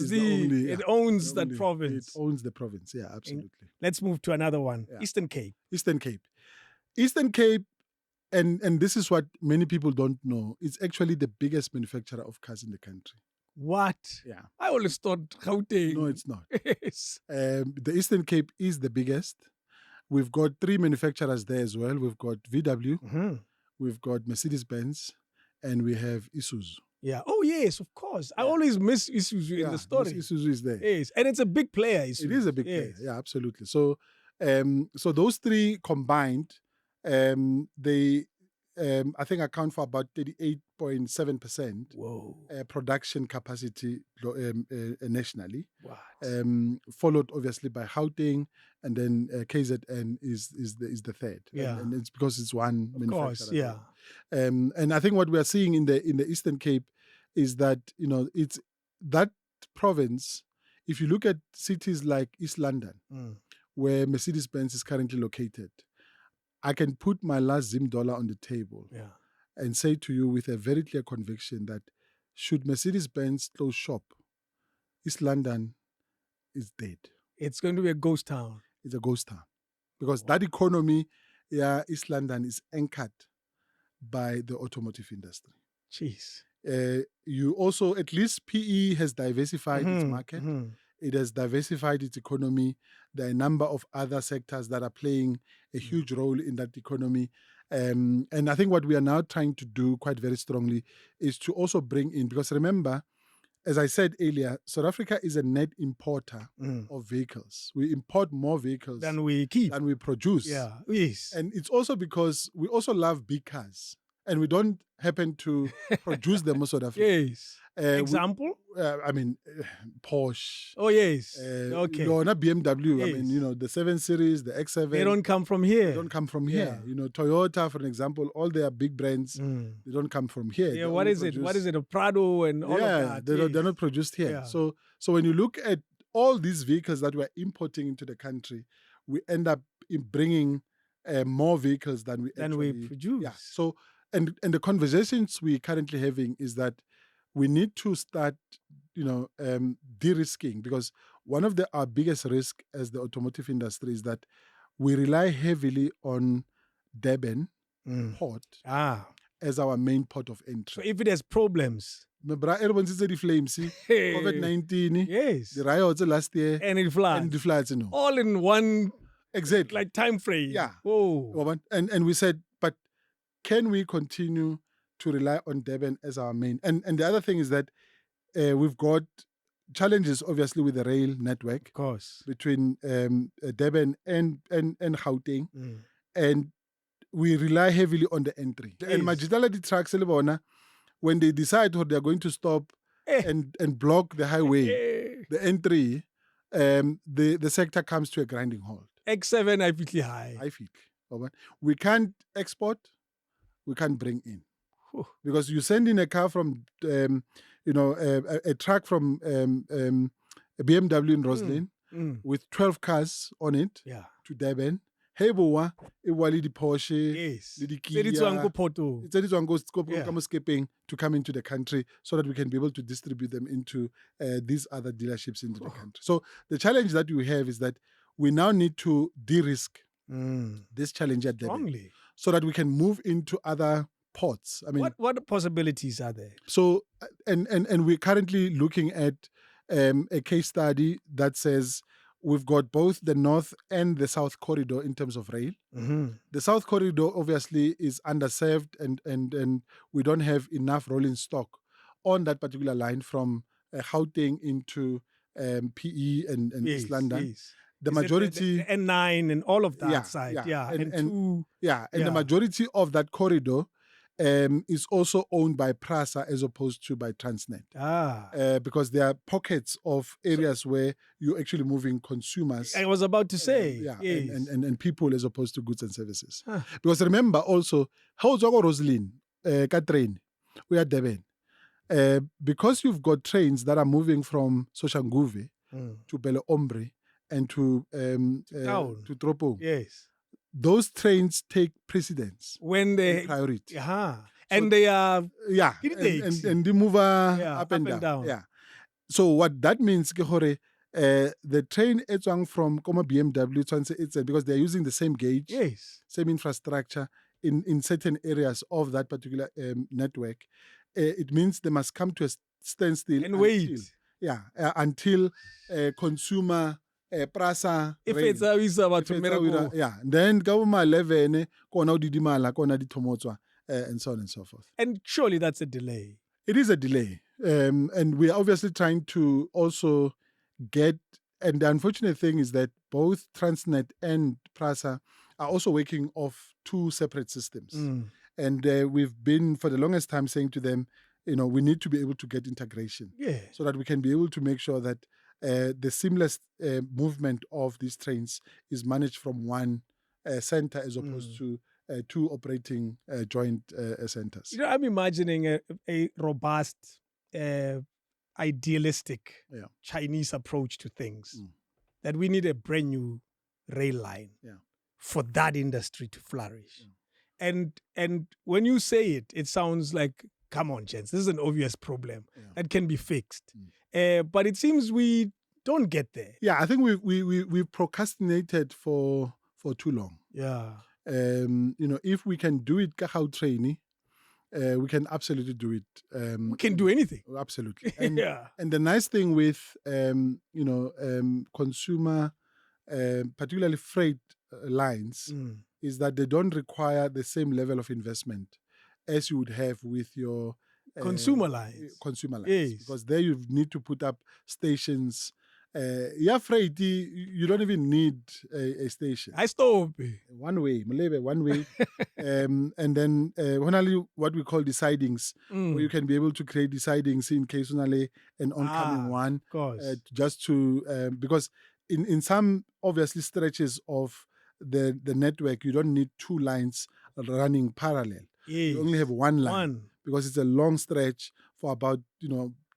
the only. It owns that province. It owns the province, yeah, absolutely. Let's move to another one. Yeah. Eastern Cape. Eastern Cape, and this is what many people don't know. It's actually the biggest manufacturer of cars in the country. What? Yeah. I always thought Gauteng. No, it's not. Yes. The Eastern Cape is the biggest. We've got 3 manufacturers there as well. We've got VW, we've got Mercedes-Benz, and we have Isuzu. Yeah. Oh, yes, of course. I always miss Isuzu in the story. Isuzu is there. Yes. And it's a big player, Isuzu. It is a big player. Yeah, absolutely. So, so those 3 combined, they, I think, account for about 38.7% production capacity nationally. What? Followed obviously by Gauteng, and then KZN is the third. Yeah. And it's because it's one Of manufacturer. course, yeah. And I think what we are seeing in the Eastern Cape is that it's that province. If you look at cities like East London, where Mercedes-Benz is currently located, I can put my last Zim dollar on the table and say to you with a very clear conviction that should Mercedes-Benz close shop, East London is dead. It's going to be a ghost town. It's a ghost town. Because that economy, East London is anchored by the automotive industry. Jeez. You also, at least PE has diversified its market. It has diversified its economy. There are a number of other sectors that are playing a huge role in that economy. And I think what we are now trying to do quite very strongly is to also bring in, because remember, as I said earlier, South Africa is a net importer of vehicles. We import more vehicles than we keep, than we produce. Yeah, yes. And it's also because we also love big cars, and we don't happen to produce them in South Africa. Yes. Example? Porsche. Oh, yes. Okay. No, not BMW. Yes. I mean, the 7 Series, the X7. They don't come from here. They don't come from here. Toyota, for example, all their big brands, they don't come from here. Yeah, what is it? What is it? A Prado and all of that? They're not produced here. Yeah. So when you look at all these vehicles that we're importing into the country, we end up bringing more vehicles than we produce. Yeah. So, and the conversations we're currently having is that we need to start, de-risking, because one of our biggest risk as the automotive industry is that we rely heavily on Durban port as our main port of entry. So if it has problems, COVID-19, yes, the riots last year, and it floods, all in one like time frame. Yeah. Whoa. And we said, but can we continue to rely on Durban as our main? And the other thing is that we've got challenges, obviously, with the rail network, of course, between Durban and Gauteng, and we rely heavily on the entry. Yes. And marginality trucks, when they decide what they're going to stop and block the highway, the entry, the sector comes to a grinding halt. X7, I feel high. We can't export, we can't bring in. Because you send in a car from, a truck from BMW and Roslin with 12 cars on it to Durban. Hey, boa, the Porsche, the Kia, skipping to come into the country so that we can be able to distribute them into these other dealerships into the country. So the challenge that we have is that we now need to de-risk this challenge at Durban so that we can move into other ports. I mean, what possibilities are there? So, and we're currently looking at a case study that says we've got both the North and the South corridor in terms of rail. The South corridor obviously is underserved, and we don't have enough rolling stock on that particular line from Gauteng into PE and East London. Yes. The majority, the N9 and all of that side, and the majority of that corridor is also owned by PRASA as opposed to by Transnet. Because there are pockets of areas where you're actually moving consumers. I was about to say. Yes. and people as opposed to goods and services. Because remember also, how Roslin, train, we are Durban. Because you've got trains that are moving from Soshanguve to Belo Ombre and to Tropo. Yes. Those trains take precedence when they priority. And they are and they move up and down. Yeah. So what that means, the train from BMW because they're using the same gauge, same infrastructure in certain areas of that particular network. It means they must come to a standstill and wait. Until consumer prasa if it's a then government 11 kona didimala kona ditomotswa and so on and so forth. And surely that's a delay. It is a delay. And we are obviously trying to also get, and the unfortunate thing is that both Transnet and PRASA are also working off two separate systems. And we've been for the longest time saying to them, we need to be able to get integration so that we can be able to make sure that the seamless movement of these trains is managed from one center as opposed to two operating joint centers. I'm imagining a robust, idealistic Chinese approach to things. That we need a brand new rail line for that industry to flourish. And when you say it, it sounds like, come on, gents, this is an obvious problem that can be fixed. But it seems we don't get there. Yeah, I think we procrastinated for too long. Yeah. If we can do it how trainee, we can absolutely do it. We can do anything. Absolutely. And, and the nice thing with consumer, particularly freight lines, is that they don't require the same level of investment as you would have with your consumer lines. Yes. Because there you need to put up stations. Freight, you don't even need a station. I stop. One way. And then only what we call the sidings, where you can be able to create the sidings in case only an oncoming one. Of course. Just to, because in some obviously stretches of the network, you don't need two lines running parallel. You only have one line because it's a long stretch for about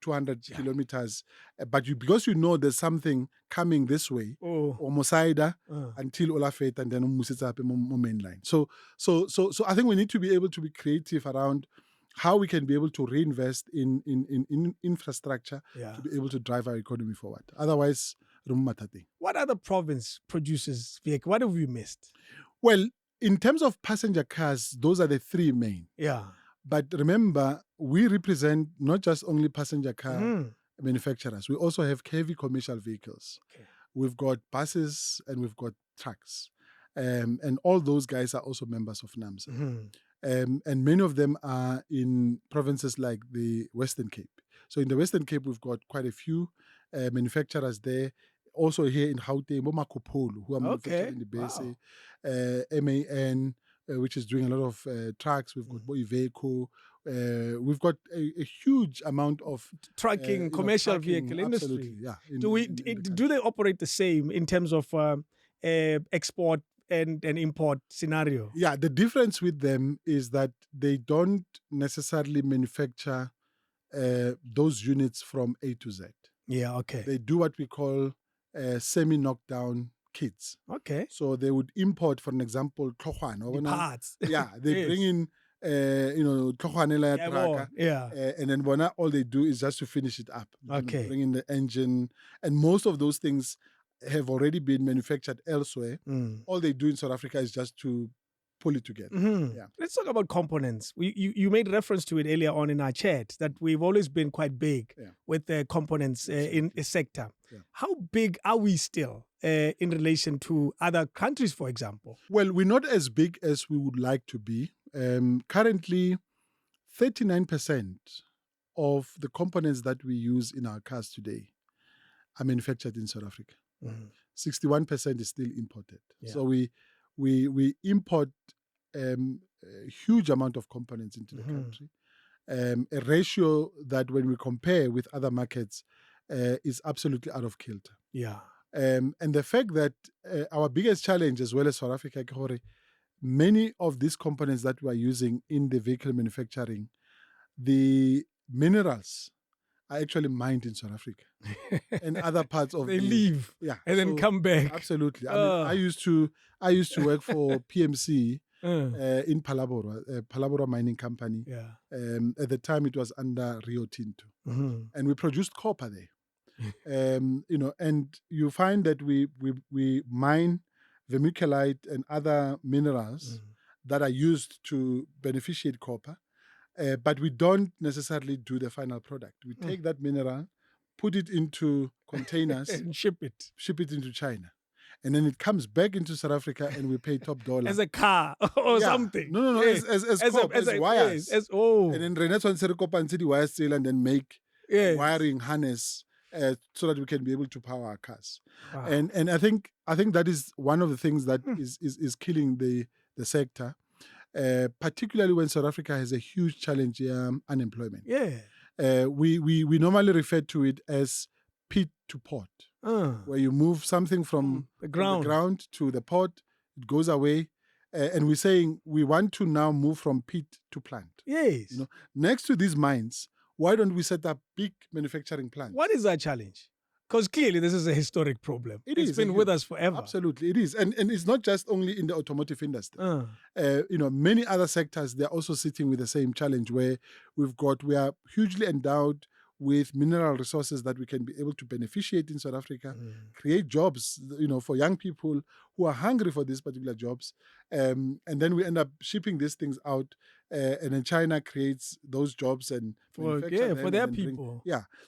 200 kilometers. But because there's something coming this way, or Mosaida until Olafet and then Musitsa main line. So I think we need to be able to be creative around how we can be able to reinvest in infrastructure to be able to drive our economy forward. Otherwise, what other province produces vehicle? What have we missed? Well, in terms of passenger cars, those are the three main. Yeah. But remember, we represent not just only passenger car manufacturers. We also have heavy commercial vehicles. Okay. We've got buses and we've got trucks. And all those guys are also members of NAMSA. And many of them are in provinces like the Western Cape. So in the Western Cape, we've got quite a few manufacturers there. Also here in Gauteng, Momakopolo, who are manufacturing the base, MAN, which is doing a lot of trucks. We've got Iveco. We've got a huge amount of trucking, commercial vehicle industry. Yeah. Do they operate the same in terms of export and import scenario? Yeah, the difference with them is that they don't necessarily manufacture those units from A to Z. Yeah, okay. They do what we call semi-knockdown kits. Okay. So they would import, for an example, the parts. Yeah, they bring in, tracker. And then all they do is just to finish it up. Okay. Bring in the engine. And most of those things have already been manufactured elsewhere. All they do in South Africa is just to pull it together. Yeah. Let's talk about components. You made reference to it earlier on in our chat that we've always been quite big with the components in a sector. Yeah. How big are we still in relation to other countries, for example? Well, we're not as big as we would like to be. Currently, 39% of the components that we use in our cars today are manufactured in South Africa. 61% is still imported. Yeah. So we import a huge amount of components into the country. A ratio that when we compare with other markets is absolutely out of kilter. Yeah. And the fact that our biggest challenge as well as South Africa, many of these components that we are using in the vehicle manufacturing, the minerals are actually mined in South Africa and other parts of they leave and then come back. Absolutely. I mean, I used to work for PMC in Palabora Mining Company. Yeah. At the time, it was under Rio Tinto, and we produced copper there. And you find that we mine vermiculite and other minerals that are used to beneficiate copper, but we don't necessarily do the final product. We take that mineral, put it into containers, and ship it into China. And then it comes back into South Africa and we pay top dollar. As a car or something. No. Yes. As wires. Yes. And then René Swanserikopa the wire still and then make wiring harness so that we can be able to power our cars. Wow. And I think that is one of the things that is killing the sector, particularly when South Africa has a huge challenge, unemployment. Yeah. We normally refer to it as pit to port, where you move something from the ground to the port, it goes away. And we're saying we want to now move from pit to plant. Yes. Next to these mines, why don't we set up big manufacturing plants? What is that challenge? Because clearly this is a historic problem. It's been with us forever. Absolutely, it is. And it's not just only in the automotive industry. Many other sectors, they're also sitting with the same challenge where we are hugely endowed with mineral resources that we can be able to beneficiate in South Africa, create jobs, for young people who are hungry for these particular jobs. And then we end up shipping these things out, and then China creates those jobs and for their people.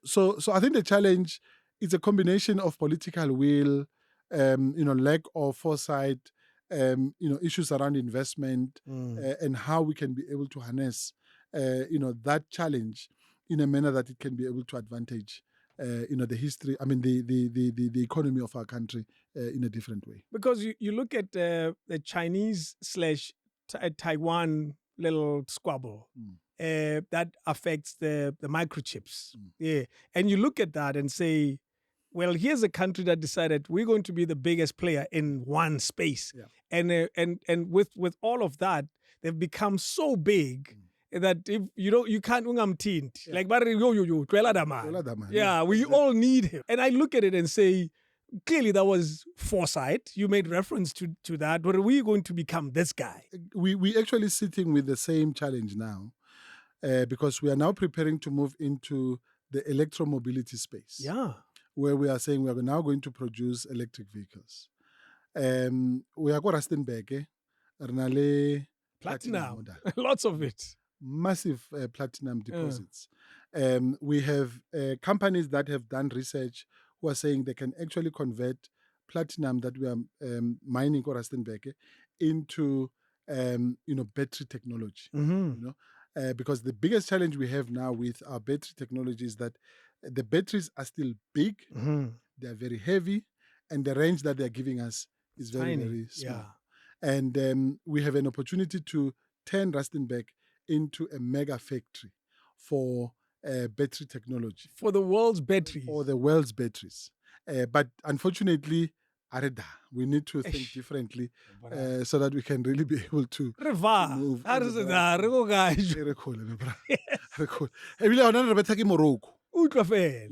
So I think the challenge is a combination of political will, lack of foresight, issues around investment, and how we can be able to harness, that challenge in a manner that it can be able to advantage, the history, the economy of our country in a different way. Because you look at the Chinese / Taiwan little squabble that affects the microchips. Yeah. And you look at that and say, well, here's a country that decided we're going to be the biggest player in one space. Yeah. And with all of that, they've become so big that if you can't like we all need him. And I look at it and say, clearly that was foresight. You made reference to that. But are we going to become this guy? We actually sitting with the same challenge now, because we are now preparing to move into the electromobility space. Yeah. Where we are saying we are now going to produce electric vehicles. We are going Rustenburg, platinum. Lots of it. Massive platinum deposits. We have companies that have done research who are saying they can actually convert platinum that we are mining or Rustenburg into battery technology. Because the biggest challenge we have now with our battery technology is that the batteries are still big, they are very heavy, and the range that they're giving us is very, very small. Yeah. And we have an opportunity to turn Rustenburg into a mega factory for battery technology. For the world's batteries. For the world's batteries. But unfortunately, we need to think differently so that we can really be able to move.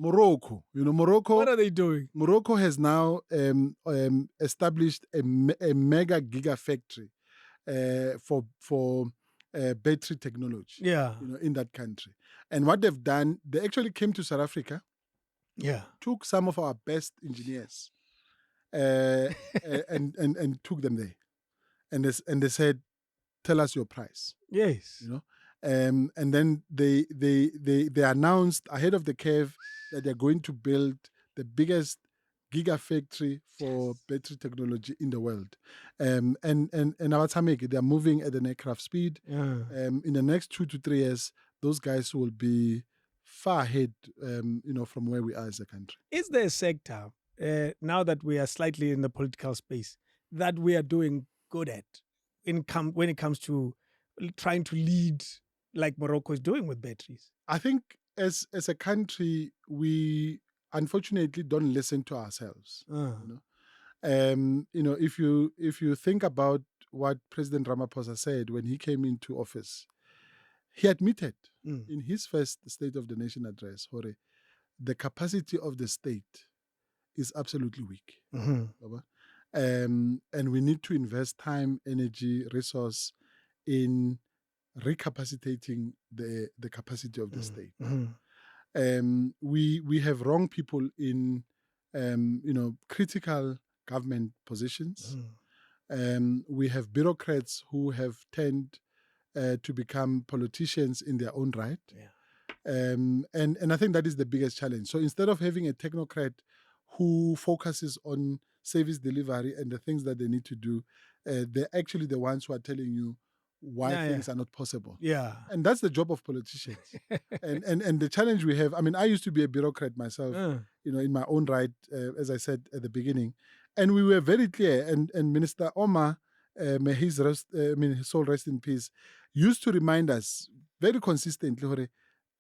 Morocco. Morocco. What are they doing? Morocco has now established a mega gigafactory for battery technology. Yeah. In that country. And what they've done, they actually came to South Africa. Yeah. Took some of our best engineers and took them there. And they said, tell us your price. Yes. And then they announced ahead of the curve that they're going to build the biggest gigafactory for battery technology in the world. And they're moving at an aircraft speed. Yeah. In the next 2 to 3 years, those guys will be far ahead, from where we are as a country. Is there a sector, now that we are slightly in the political space, that we are doing good at? when it comes to trying to lead like Morocco is doing with batteries? I think as a country, we unfortunately don't listen to ourselves. If you think about what President Ramaphosa said when he came into office, he admitted in his first State of the Nation address, Hore, the capacity of the state is absolutely weak. And we need to invest time, energy, resource in recapacitating the capacity of the state. We have wrong people in critical government positions. We have bureaucrats who have turned to become politicians in their own right. And I think that is the biggest challenge. So instead of having a technocrat who focuses on service delivery and the things that they need to do, they're actually the ones who are telling you why things are not possible. And that's the job of politicians. and the challenge we have, I mean, I used to be a bureaucrat myself, in my own right, as I said at the beginning. And we were very clear, and Minister Omar, may his soul rest in peace, used to remind us very consistently, Hore,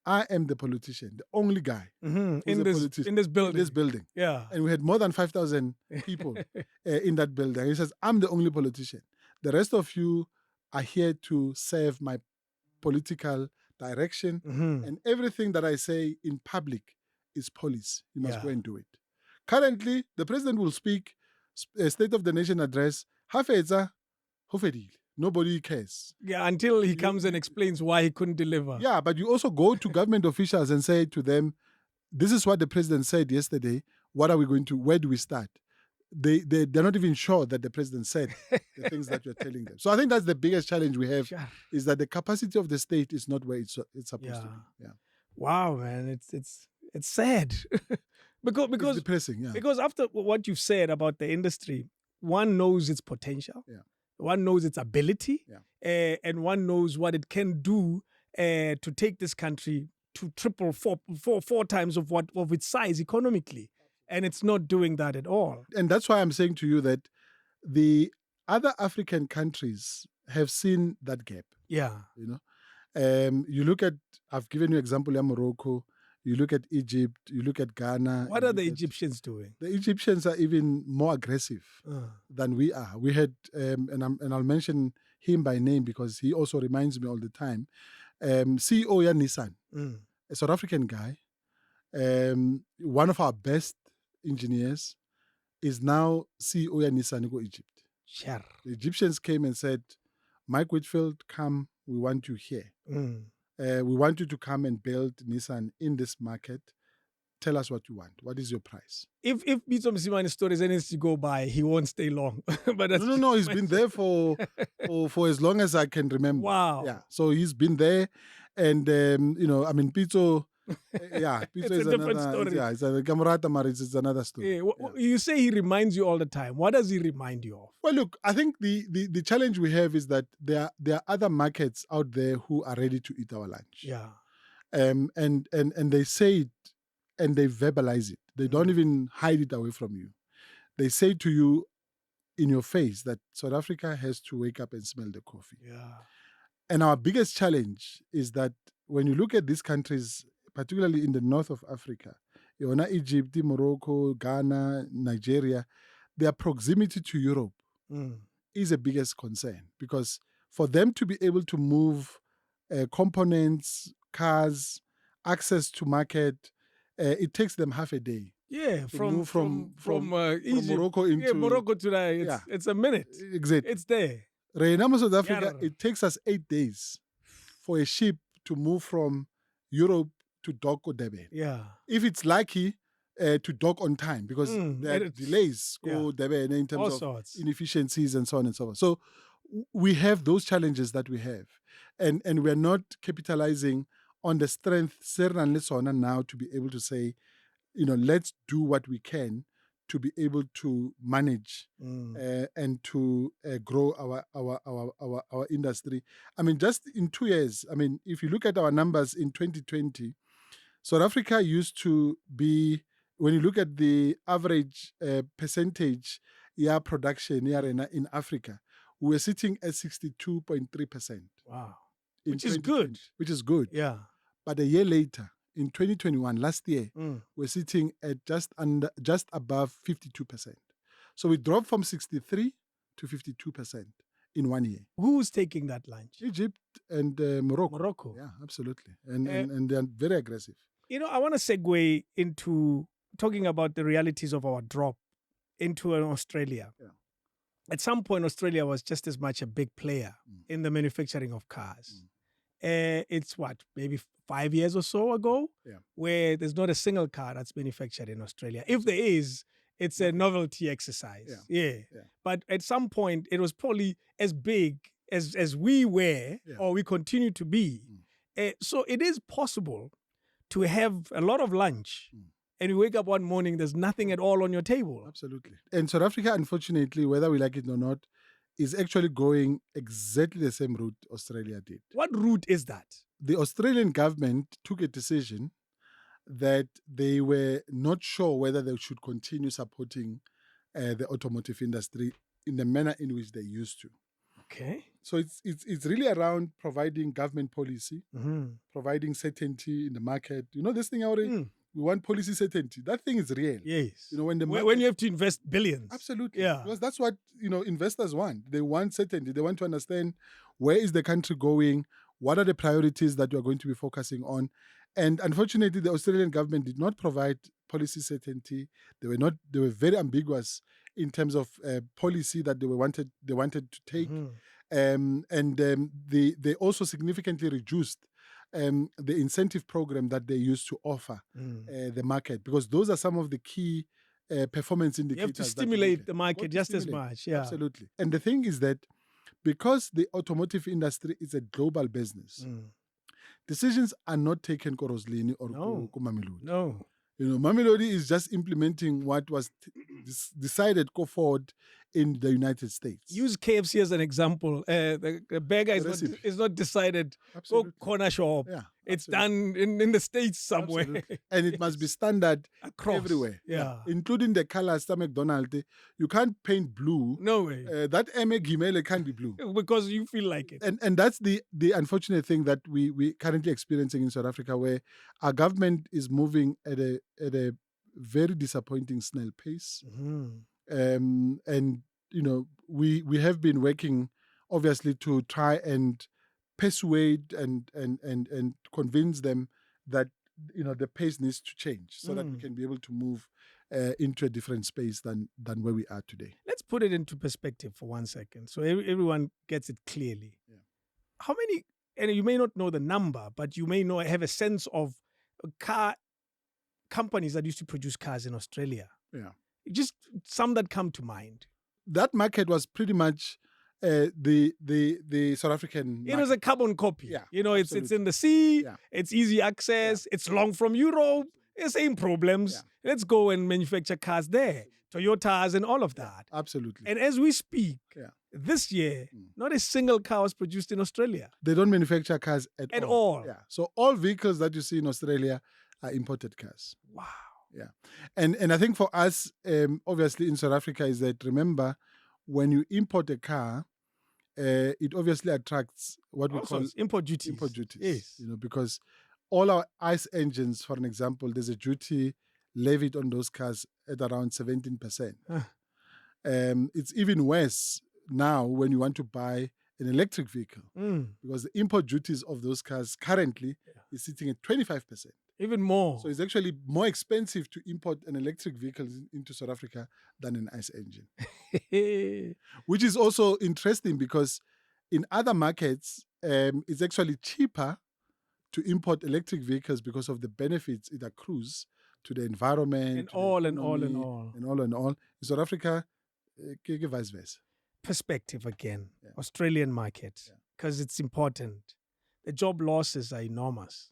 I am the politician, the only guy in this building. Yeah. And we had more than 5,000 people in that building. He says, I'm the only politician. The rest of you are here to serve my political direction. And everything that I say in public is policy. You must go and do it. Currently, the president will speak a State of the Nation address. Nobody cares. Yeah, until he comes and explains why he couldn't deliver. Yeah, but you also go to government officials and say to them, this is what the president said yesterday. What are we going to, where do we start? They're not even sure that the president said the things that you're telling them. So I think that's the biggest challenge we have, is that the capacity of the state is not where it's supposed to be. Yeah. Wow, man, it's sad. because it's depressing, yeah. Because after what you've said about the industry, one knows its potential. Yeah. One knows its ability, and one knows what it can do to take this country to triple, four times of its size economically. And it's not doing that at all. And that's why I'm saying to you that the other African countries have seen that gap. Yeah. You look at, I've given you example of Morocco. You look at Egypt, you look at Ghana. What are the Egyptians doing? The Egyptians are even more aggressive than we are. We had, and I'll mention him by name because he also reminds me all the time, CEO ya Nissan, a South African guy, one of our best engineers, is now CEO ya Nissan go Egypt. Sure. The Egyptians came and said, Mike Whitfield, come, we want you here. We want you to come and build Nissan in this market. Tell us what you want. What is your price? If Bitso Msimani's stories needs to go by, he won't stay long. But that's no. He's been there for as long as I can remember. Wow. Yeah. So he's been there, and Bitso. Yeah, it's a different story. Yeah, it's a Gamurata marriage. It's another story. You say he reminds you all the time. What does he remind you of? Well, look, I think the challenge we have is that there are other markets out there who are ready to eat our lunch. Yeah. And they say it and they verbalize it. They don't even hide it away from you. They say to you in your face that South Africa has to wake up and smell the coffee. Yeah. And our biggest challenge is that when you look at these countries, particularly in the north of Africa, Egypt, Morocco, Ghana, Nigeria, their proximity to Europe is the biggest concern, because for them to be able to move components, cars, access to market, it takes them half a day. Yeah, from Egypt, Morocco into Morocco to it's a minute. Exactly, it's there. South Africa, it takes us 8 days for a ship to move from Europe to dock or Durban. Yeah. If it's lucky, to dock on time, because there are delays go Durban in terms of inefficiencies and so on and so forth. So we have those challenges that we have. And we're not capitalizing on the strength now to be able to say, let's do what we can to be able to manage and to grow our industry. I mean, just in 2 years, I mean, if you look at our numbers in 2020, South Africa used to be, when you look at the average percentage production in Africa, we were sitting at 62.3%. Wow. in Which is 2020, good. Which is good. Yeah. But a year later, in 2021, last year, Mm. we're sitting at just above 52%. So we dropped from 63 to 52% in 1 year. Who's taking that lunch? Egypt and Morocco. Morocco. Yeah, absolutely. And they're very aggressive. I want to segue into talking about the realities of our drop into Australia. Yeah. At some point, Australia was just as much a big player in the manufacturing of cars. It's maybe 5 years or so ago, where there's not a single car that's manufactured in Australia. If there is, it's a novelty exercise. Yeah. But at some point, it was probably as big as we were, or we continue to be. So it is possible to have a lot of lunch and you wake up one morning, there's nothing at all on your table. Absolutely. And South Africa, unfortunately, whether we like it or not, is actually going exactly the same route Australia did. What route is that? The Australian government took a decision that they were not sure whether they should continue supporting the automotive industry in the manner in which they used to. Okay. So it's really around providing government policy, providing certainty in the market. You know this thing already? We want policy certainty. That thing is real. Yes. When you have to invest billions. Absolutely. Yeah. Because that's what investors want. They want certainty. They want to understand where is the country going, what are the priorities that you are going to be focusing on. And unfortunately, the Australian government did not provide policy certainty. They were very ambiguous in terms of policy that they wanted to take. They also significantly reduced the incentive program that they used to offer the market, because those are some of the key performance indicators. You have to stimulate the market just as much. Yeah. Absolutely. And the thing is that because the automotive industry is a global business, decisions are not taken ko Roslin or ko Mamelodi. No. Mamelodi is just implementing what was decided go forward in the United States. Use KFC as an example. The burger is not decided. Absolutely. Go corner shop. Yeah, it's done in the States somewhere. Absolutely. And it must be standard across everywhere. Yeah. Including the colors to McDonald's. You can't paint blue. No way. That Gimele can't be blue. Because you feel like it. And that's the unfortunate thing that we currently experiencing in South Africa, where our government is moving at a very disappointing snail pace. And we have been working obviously to try and persuade and convince them that the pace needs to change so that we can be able to move into a different space than where we are today. Let's put it into perspective for 1 second so everyone gets it clearly. How many, and you may not know the number, but you may have a sense of car companies that used to produce cars in Australia. Yeah. Just some that come to mind. That market was pretty much the South African market. It was a carbon copy. Yeah, it's in the sea, it's easy access, it's long from Europe, the same problems. Yeah. Let's go and manufacture cars there. Toyotas and all of that. Absolutely. And as we speak, this year, not a single car was produced in Australia. They don't manufacture cars at all. Yeah. So all vehicles that you see in Australia are imported cars. Wow. Yeah. And I think for us, obviously in South Africa, is that, remember, when you import a car, it obviously attracts what we call import duties. Import duties. Yes. Because all our ICE engines, for an example, there's a duty levied on those cars at around 17%. It's even worse now when you want to buy an electric vehicle, because the import duties of those cars currently is sitting at 25%. Even more. So it's actually more expensive to import an electric vehicle into South Africa than an ICE engine. Which is also interesting because in other markets, it's actually cheaper to import electric vehicles because of the benefits it accrues to the environment. And all. In South Africa, vice versa. Perspective again. Australian market. Because it's important. The job losses are enormous.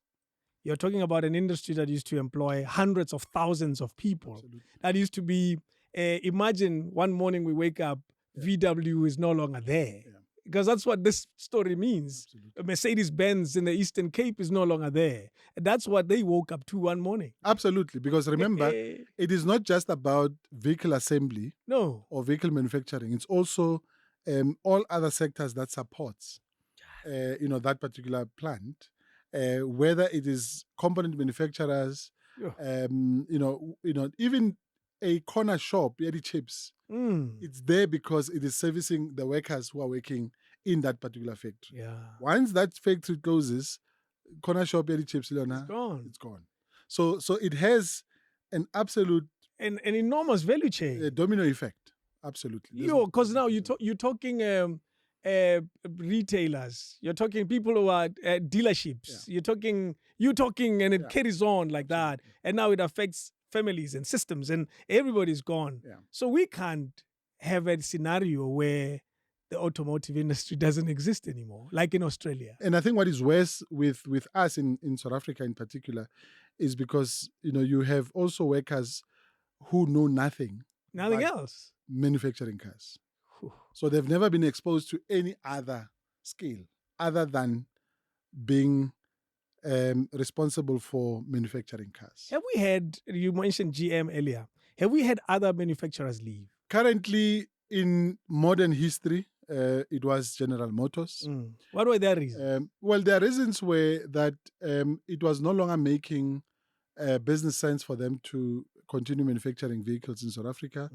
You're talking about an industry that used to employ hundreds of thousands of people. Absolutely. That used to be, imagine one morning we wake up, VW is no longer there. Because that's what this story means. Absolutely. Mercedes-Benz in the Eastern Cape is no longer there. That's what they woke up to one morning. Absolutely. Because remember, it is not just about vehicle assembly or vehicle manufacturing. It's also all other sectors that supports, that particular plant, whether it is component manufacturers, Yeah. even a corner shop, Yeti Chips, it's there because it is servicing the workers who are working in that particular factory. Yeah. Once that factory closes, corner shop, Yeti Chips, It's gone. it's gone. So it has an absolute An enormous value chain. domino effect. Absolutely. Because now you're talking retailers. You're talking people who are dealerships. Yeah. You're talking, and it Yeah. carries on like that. Absolutely. And now it affects families and systems, and everybody's gone. Yeah. So we can't have a scenario where the automotive industry doesn't exist anymore, like in Australia. And I think what is worse with us in South Africa in particular is because you have also workers who know nothing Nothing but else. manufacturing cars. Whew. So they've never been exposed to any other skill other than being responsible for manufacturing cars. Have we had, you mentioned GM earlier, have we had other manufacturers leave? Currently, in modern history, it was General Motors. What were their reasons? Well, their reasons were that it was no longer making business sense for them to continue manufacturing vehicles in South Africa.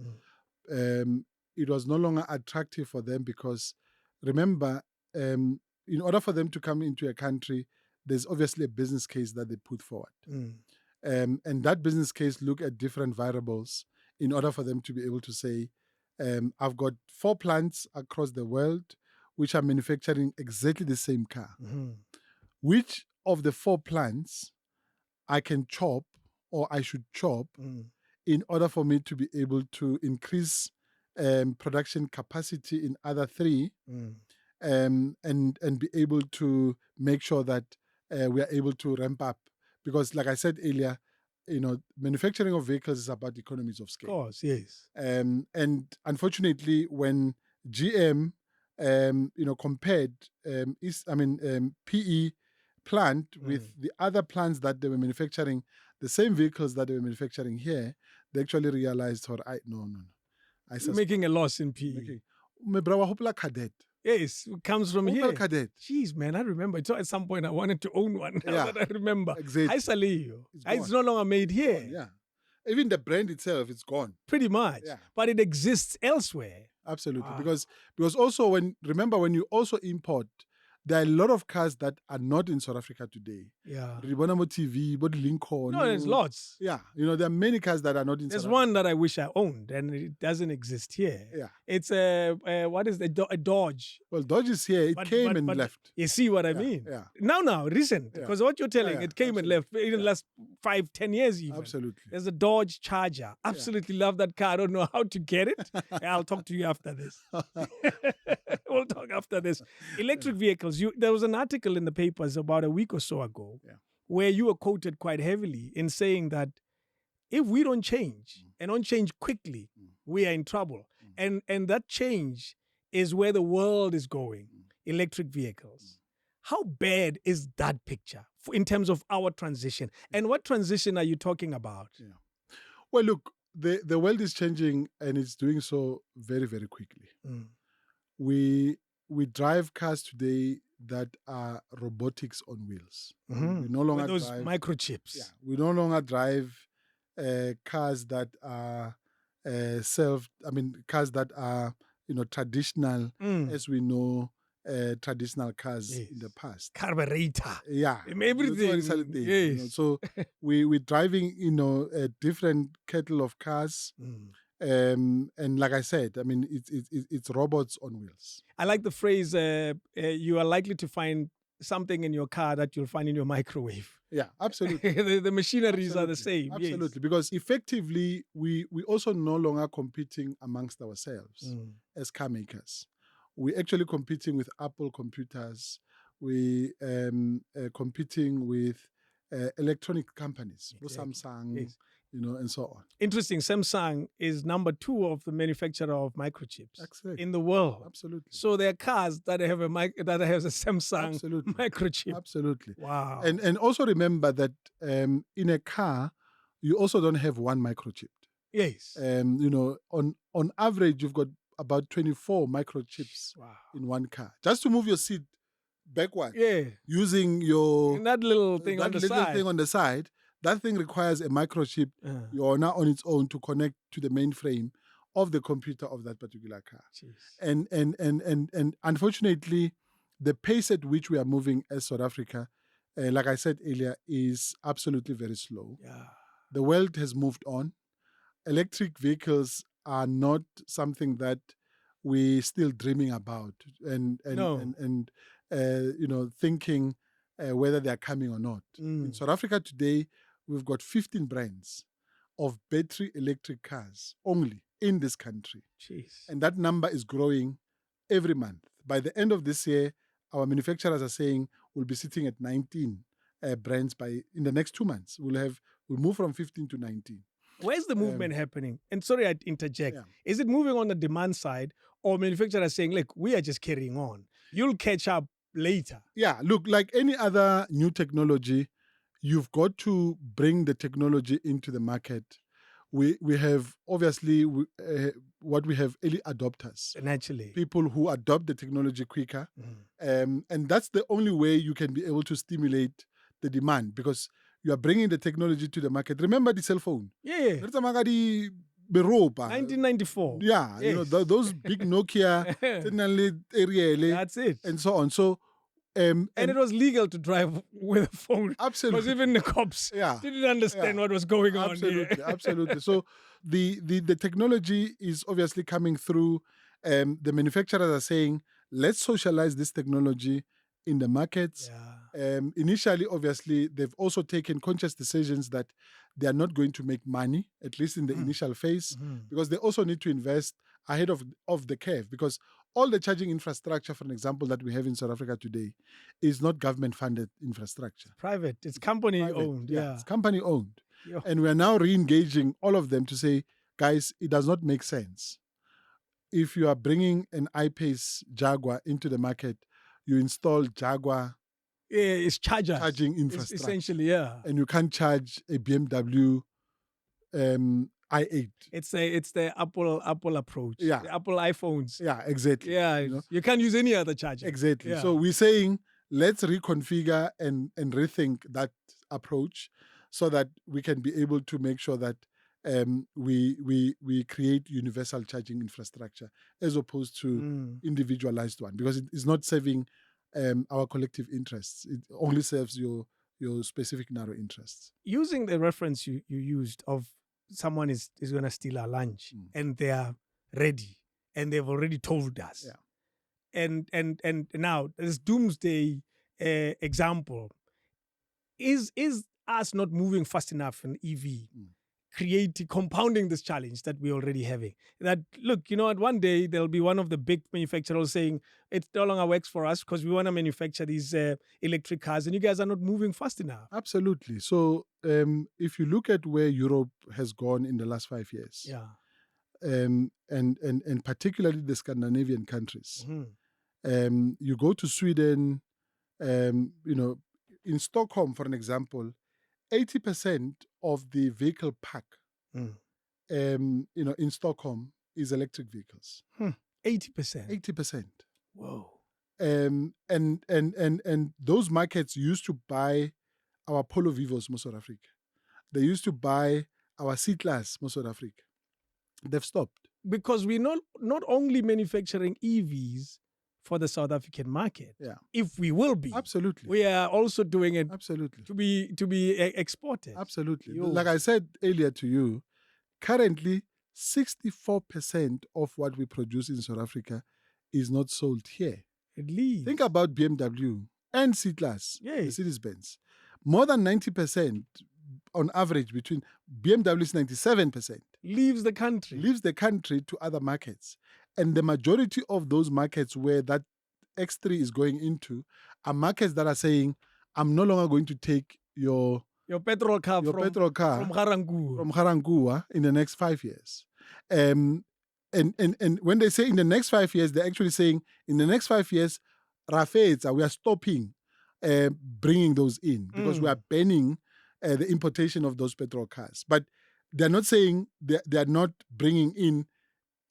It was no longer attractive for them because, remember, in order for them to come into a country, there's obviously a business case that they put forward. And that business case look at different variables in order for them to be able to say, I've got 4 plants across the world which are manufacturing exactly the same car. Which of the 4 plants I can chop or I should chop in order for me to be able to increase production capacity in other 3 and be able to make sure that we are able to ramp up. Because like I said earlier, manufacturing of vehicles is about economies of scale. Of course, yes. And unfortunately, when GM, compared PE plant with the other plants that they were manufacturing, the same vehicles that they were manufacturing here, they actually realized, no. You're making a loss in PE. Cadet. Yes, it comes from here. Cadet. Jeez, man, I remember. At some point, I wanted to own one. Now that I remember. Exactly. It's no longer made here. Yeah. Even the brand itself, it's gone. Pretty much. Yeah. But it exists elsewhere. Absolutely. Wow. Because also when you also import, there are a lot of cars that are not in South Africa today. Yeah. TV, Lincoln. No, there's lots. Yeah. There are many cars that are not in There's South one Africa. that I wish I owned, and it doesn't exist here. Yeah. It's what is a Dodge? Well, Dodge is here. It came and left. You see what I mean? Yeah. Now, recent. Because what you're telling, it came and left in the last 5-10 years even. Absolutely. There's a Dodge Charger. Absolutely love that car. I don't know how to get it. I'll talk to you after this. We'll talk after this. Electric vehicles. There was an article in the papers about a week or so ago where you were quoted quite heavily in saying that if we don't change and don't change quickly, we are in trouble. And that change is where the world is going, electric vehicles. How bad is that picture in terms of our transition? And what transition are you talking about? Yeah. Well, look, the world is changing and it's doing so very, very quickly. We drive cars today that are robotics on wheels. We no longer with those drive microchips. Yeah, we no longer drive cars that are cars that are traditional as we know traditional cars in the past. Carburetor. Yeah, everything. Yes. So we're driving a different kettle of cars. And like I said, it's robots on wheels. I like the phrase, you are likely to find something in your car that you'll find in your microwave. Yeah, absolutely. the machineries are the same. Absolutely. Yes. Because effectively, we also no longer competing amongst ourselves as car makers. We're actually competing with Apple computers. We competing with electronic companies, Samsung, and so on. Interesting. Samsung is number 2 of the manufacturer of microchips in the world. Absolutely. So there are cars that have a Samsung microchip. Absolutely. Wow. And also remember that in a car, you also don't have one microchip. Yes. On average, you've got about 24 microchips Wow. in one car. Just to move your seat backward Yeah. using your And that little thing on the side. thing on the side, that thing requires a microchip you're now on its own to connect to the mainframe of the computer of that particular car. Jeez. And unfortunately, the pace at which we are moving as South Africa, like I said earlier, is absolutely very slow. Yeah. The world has moved on. Electric vehicles are not something that we're still dreaming about and thinking whether they're coming or not. In South Africa today, we've got 15 brands of battery electric cars only in this country. Jeez. And that number is growing every month. By the end of this year, our manufacturers are saying we'll be sitting at 19 brands in the next 2 months. We'll move from 15 to 19. Where's the movement happening? And sorry, I interject. Yeah. Is it moving on the demand side, or manufacturers saying, look, we are just carrying on. You'll catch up later. Yeah, look, like any other new technology, you've got to bring the technology into the market. We have obviously what we have early adopters. Naturally. People who adopt the technology quicker. And that's the only way you can be able to stimulate the demand, because you are bringing the technology to the market. Remember the cell phone? Yeah. 1994. Yeah, Yes. those big Nokia, Ariel, That's it. and so on. So, and it was legal to drive with a phone. Absolutely. Because even the cops didn't understand what was going on. Absolutely, absolutely. So the technology is obviously coming through. The manufacturers are saying, let's socialize this technology in the markets. Initially, obviously, they've also taken conscious decisions that they are not going to make money, at least in the initial phase, because they also need to invest ahead of the curve, because all the charging infrastructure, for an example, that we have in South Africa today is not government-funded infrastructure. It's private. It's company-owned. Yeah. It's company-owned. Yo. And we are now re-engaging all of them to say, guys, it does not make sense. If you are bringing an I-Pace Jaguar into the market, you install Jaguar it's charging infrastructure. Essentially, yeah. And you can't charge a BMW i8. It's the Apple approach. Yeah. The Apple iPhones. Yeah, exactly. Yeah. You can't use any other charger. Exactly. Yeah. So we're saying, let's reconfigure and rethink that approach so that we can be able to make sure that we create universal charging infrastructure as opposed to individualized one, because it is not serving our collective interests. It only serves your specific narrow interests. Using the reference you used of someone is going to steal our lunch and they are ready and they've already told us. Yeah. And now this doomsday example is us not moving fast enough in EV, compounding this challenge that we're already having. That, look, you know what, one day there'll be one of the big manufacturers saying it no longer works for us because we want to manufacture these electric cars and you guys are not moving fast enough. Absolutely. So if you look at where Europe has gone in the last 5 years, and particularly the Scandinavian countries, you go to Sweden, in Stockholm, for an example, 80% of the vehicle park, in Stockholm is electric vehicles. 80%. 80%. Whoa. And those markets used to buy our Polo Vivos, most South Africa. They used to buy our C-Class, most South Africa. They've stopped. Because we're not only manufacturing EVs for the South African market. Yeah. If we will be. Absolutely. We are also doing it absolutely to be exported. Absolutely. Yo. Like I said earlier to you, currently 64% of what we produce in South Africa is not sold here. At least. Think about BMW and C-Class, Yes. Mercedes-Benz. More than 90% on average, between BMW is 97%. Leaves the country To other markets. And the majority of those markets where that X3 is going into are markets that are saying, I'm no longer going to take your petrol car from Garangua in the next 5 years. And when they say in the next 5 years, they're actually saying in the next 5 years, Rafetsa, we are stopping bringing those in because we are banning the importation of those petrol cars. But they're not saying they are not bringing in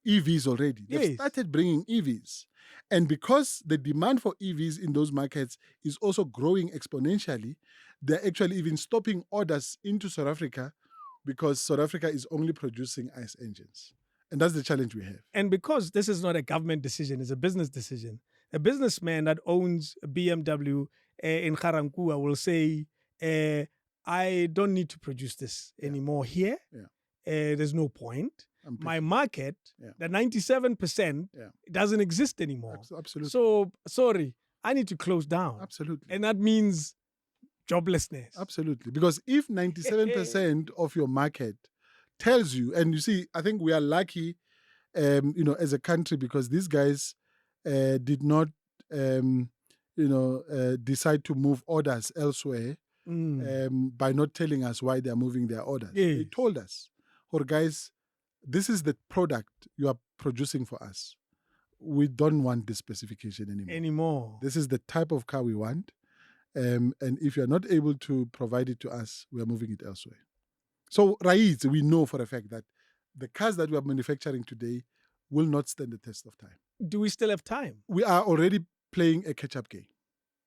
EVs already. They've Yes. started bringing EVs. And because the demand for EVs in those markets is also growing exponentially, they're actually even stopping orders into South Africa because South Africa is only producing ICE engines. And that's the challenge we have. And because this is not a government decision, it's a business decision, a businessman that owns a BMW in Karankua will say, I don't need to produce this anymore here. Yeah. There's no point. I'm My picking- market, Yeah. the 97%, Yeah. doesn't exist anymore. Absolutely. So, sorry, I need to close down. Absolutely. And that means joblessness. Absolutely. Because if 97% of your market tells you, and you see, I think we are lucky, as a country, because these guys did not, decide to move orders elsewhere by not telling us why they are moving their orders. They Yes. told us, or guys, this is the product you are producing for us. We don't want this specification anymore. This is the type of car we want. And if you're not able to provide it to us, we are moving it elsewhere. So, Raiz, we know for a fact that the cars that we are manufacturing today will not stand the test of time. Do we still have time? We are already playing a catch-up game.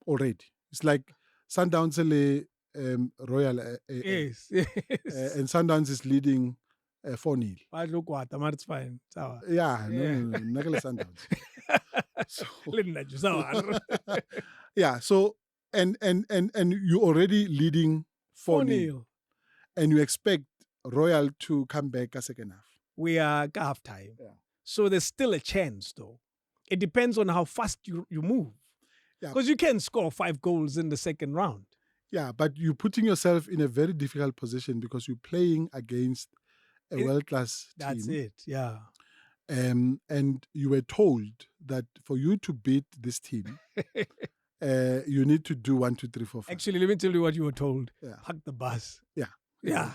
Already. It's like Sundowns Royal. Yes. And Sundowns is leading 4-0. But it's fine. Sawa. Yeah, no, Nagala Sundowns. So, Yeah, so and you're already leading 4-0. And you expect Royal to come back a second half. We are half time. Yeah. So there's still a chance, though. It depends on how fast you move. Yeah. Because you can score 5 goals in the second round. Yeah, but you're putting yourself in a very difficult position because you're playing against a world-class team. That's it, yeah. And you were told that for you to beat this team, you need to do 1, 2, 3, 4, 5. Actually, let me tell you what you were told. Yeah. Park the bus. Yeah. Yeah.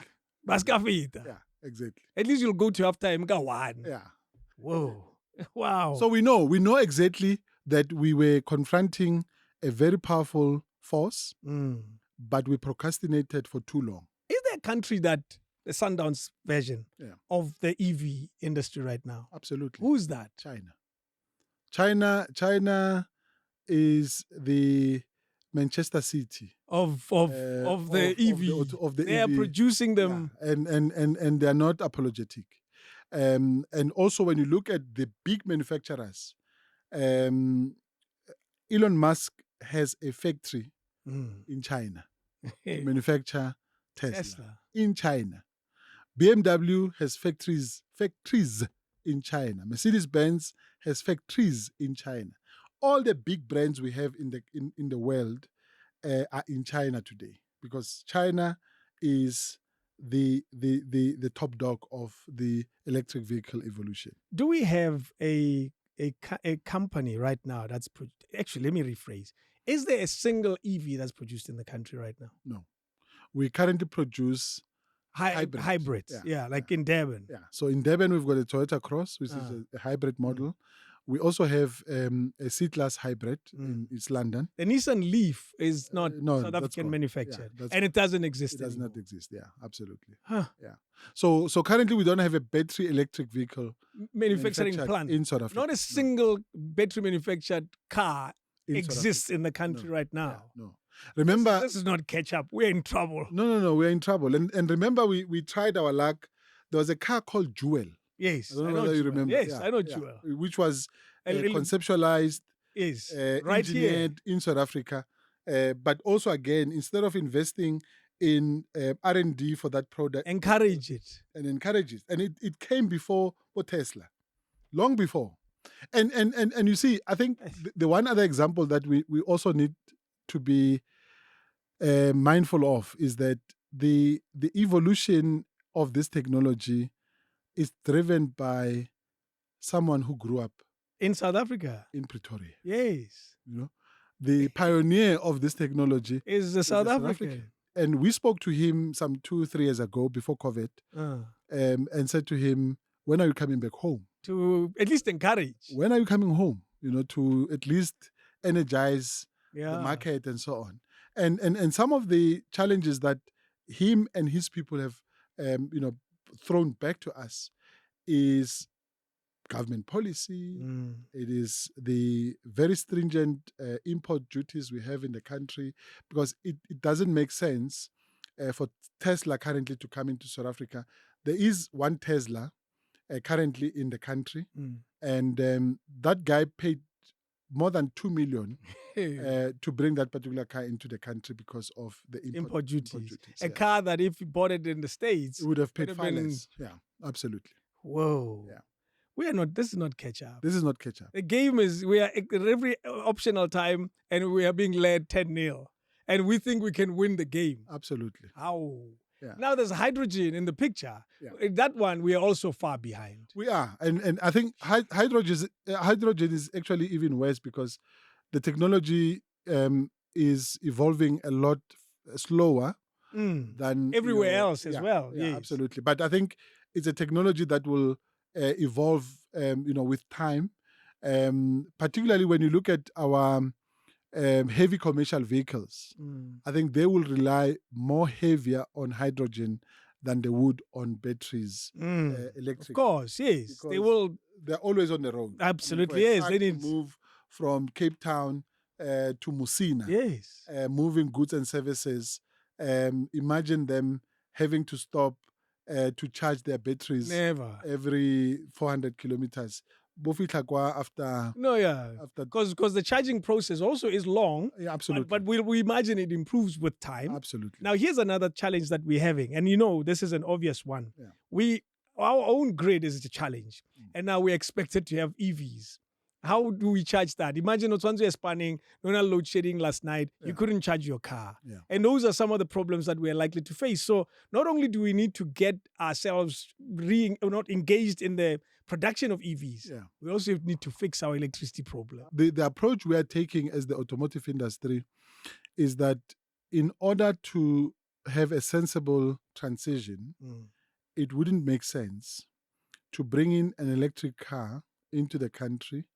Exactly. Bus Yeah, exactly. At least you'll go to halftime. Go one. Yeah. Whoa. Wow. So we know exactly that we were confronting a very powerful force, but we procrastinated for too long. Is there a country that the Sundowns version Yeah. of the EV industry right now? Absolutely. Who's that? China is the Manchester City of the EV. Of the they EV. are producing them. Yeah. And they are not apologetic. And also when you look at the big manufacturers, Elon Musk has a factory in China to manufacture Tesla. In China. BMW has factories in China. Mercedes-Benz has factories in China. All the big brands we have in the world are in China today because China is the top dog of the electric vehicle evolution. Do we have a company right now that's actually, let me rephrase. Is there a single EV that's produced in the country right now? No. We currently produce hybrids. Yeah, like in Durban. Yeah. So in Durban, we've got a Toyota Cross, which is a hybrid model. We also have a C-Class hybrid in East London. The Nissan Leaf is not South that's African gone. manufactured. Yeah, and it doesn't exist It does anymore. not exist, yeah, absolutely. Huh. Yeah. So currently we don't have a battery electric vehicle manufacturing plant in South Africa. Not a single battery manufactured car exists in the country right now. Yeah, no. Remember, this is not catch up. We're in trouble. No, we're in trouble. And remember, we tried our luck. There was a car called Jewel. Yes, I don't know whether you remember. Yes, I know Jewel. Which was conceptualized, right engineered in South Africa. But also, again, instead of investing in R&D for that product, encourage it. And it came before Tesla, long before. And you see, I think the one other example that we also need to be mindful of is that the evolution of this technology is driven by someone who grew up in South Africa, in Pretoria. Yes, the pioneer of this technology is a South African. And we spoke to him some 2-3 years ago before COVID, and said to him, "When are you coming back home?" To at least encourage. When are you coming home? To at least energize the market and so on. And some of the challenges that him and his people have, thrown back to us is government policy. Mm. It is the very stringent import duties we have in the country, because it doesn't make sense for Tesla currently to come into South Africa. There is one Tesla currently in the country, and that guy paid more than 2 million to bring that particular car into the country because of the import duties. A yeah. car that if you bought it in the States, It would have paid would have far been- less. Yeah, absolutely. Whoa. Yeah. We are not, this is not catch up. This is not catch up. The game is, we are at every optional time and we are being led 10-0. And we think we can win the game. Absolutely. How? Yeah. Now there's hydrogen in the picture. Yeah. In that one, we are also far behind. We are. And I think hydrogen is actually even worse, because the technology is evolving a lot slower than Everywhere else as well. Yeah, Yes. absolutely. But I think it's a technology that will evolve, with time. Particularly when you look at our heavy commercial vehicles, I think they will rely more heavier on hydrogen than they would on batteries, electric. Of course, yes. They Because will. They're always on the road. Absolutely, For a yes. truck They to need. move from Cape Town to Musina, Yes. moving goods and services. Imagine them having to stop to charge their batteries Never. every 400 kilometers. Bofihla kwa after. No, yeah. After. Because the charging process also is long. Yeah, absolutely. But we imagine it improves with time. Absolutely. Now, here's another challenge that we're having. And this is an obvious one. Yeah. Our own grid is the challenge. And now we're expected to have EVs. How do we charge that? Imagine once you're spanning, no load shedding last night, you couldn't charge your car. Yeah. And those are some of the problems that we're likely to face. So not only do we need to get ourselves not engaged in the production of EVs, we also need to fix our electricity problem. The approach we are taking as the automotive industry is that in order to have a sensible transition, it wouldn't make sense to bring in an electric car into the country,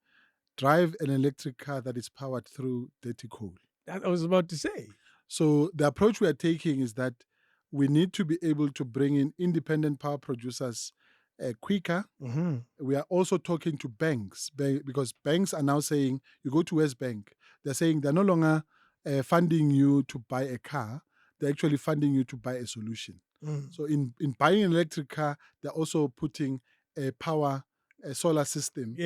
drive an electric car that is powered through dirty coal. That I was about to say. So the approach we are taking is that we need to be able to bring in independent power producers quicker. We are also talking to banks, because banks are now saying, you go to West Bank, they're saying they're no longer funding you to buy a car, they're actually funding you to buy a solution. So in buying an electric car, they're also putting a solar system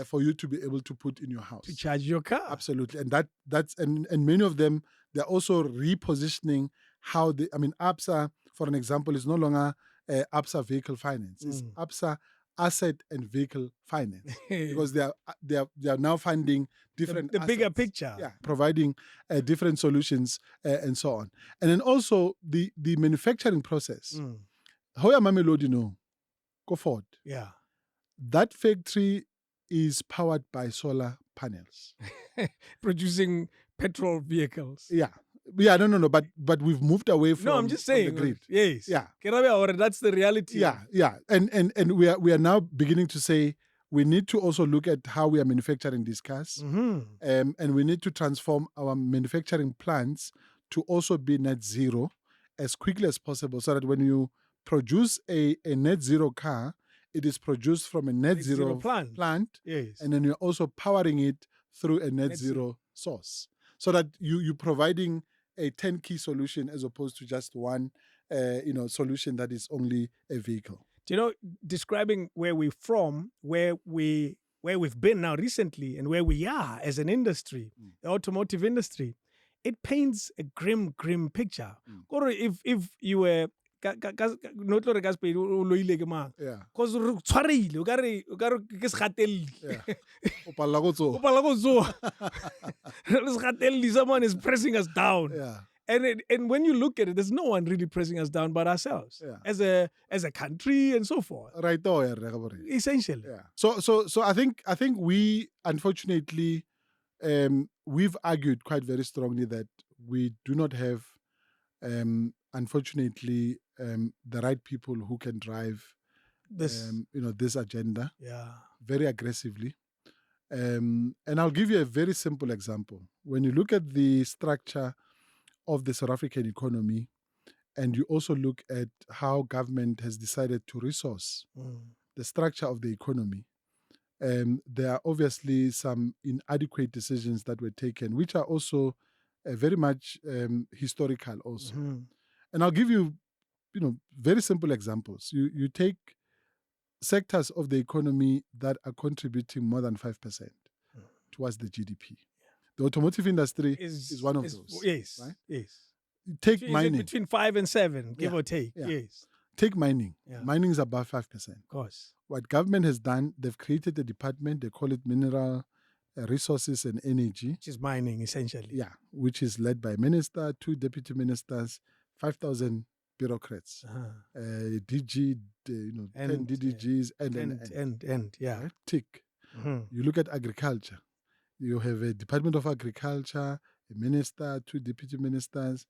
for you to be able to put in your house. To charge your car. Absolutely. And that's many of them, they're also repositioning how ABSA, for an example, is no longer ABSA vehicle finance. It's ABSA asset and vehicle finance, because they are now funding different the bigger assets. picture. Yeah, providing different solutions and so on. And then also the manufacturing process. Hoya Mamelodi, go forward. Yeah. That factory is powered by solar panels. Producing petrol vehicles. Yeah. No. But we've moved away from. No, I'm just saying. The grid. Yes. Yeah. That's the reality. Yeah. And we are now beginning to say we need to also look at how we are manufacturing these cars, and we need to transform our manufacturing plants to also be net zero as quickly as possible, so that when you produce a net zero car, it is produced from a net zero plant. Yes. And then you're also powering it through a net zero source, so that you're providing a 10-key solution as opposed to just one solution that is only a vehicle. Describing where we're from, where we've been now recently, and where we are as an industry, the automotive industry, it paints a grim picture. If you were no tlo re ka Sepedi o loile ke mang, because re tshwarehile o ka re ke sekgatelli o palelwa go tsoga. o palelwa go tsoga. Re sekgatelli, someone is pressing us down. And when you look at it, there's no one really pressing us down but ourselves as a country and so forth. Right. Essentially. Yeah. So I think we, unfortunately, we've argued quite very strongly that we do not have, unfortunately, the right people who can drive this agenda very aggressively. And I'll give you a very simple example. When you look at the structure of the South African economy, and you also look at how government has decided to resource the structure of the economy, there are obviously some inadequate decisions that were taken, which are also very much historical also. And I'll give you, very simple examples. You take sectors of the economy that are contributing more than 5% towards the GDP. The automotive industry is one of those. Yes, right? yes. Take Is it mining. between 5 and 7, give or take. Yeah. Yes, Take mining. Yeah. Mining is above 5%. of course. What government has done, they've created a department, they call it Mineral Resources and Energy. Which is mining, essentially. Yeah, which is led by a minister, 2 deputy ministers, 5,000 bureaucrats, DG, 10 DDGs, and yeah. Right? Tick. You look at agriculture. You have a Department of Agriculture, a minister, 2 deputy ministers,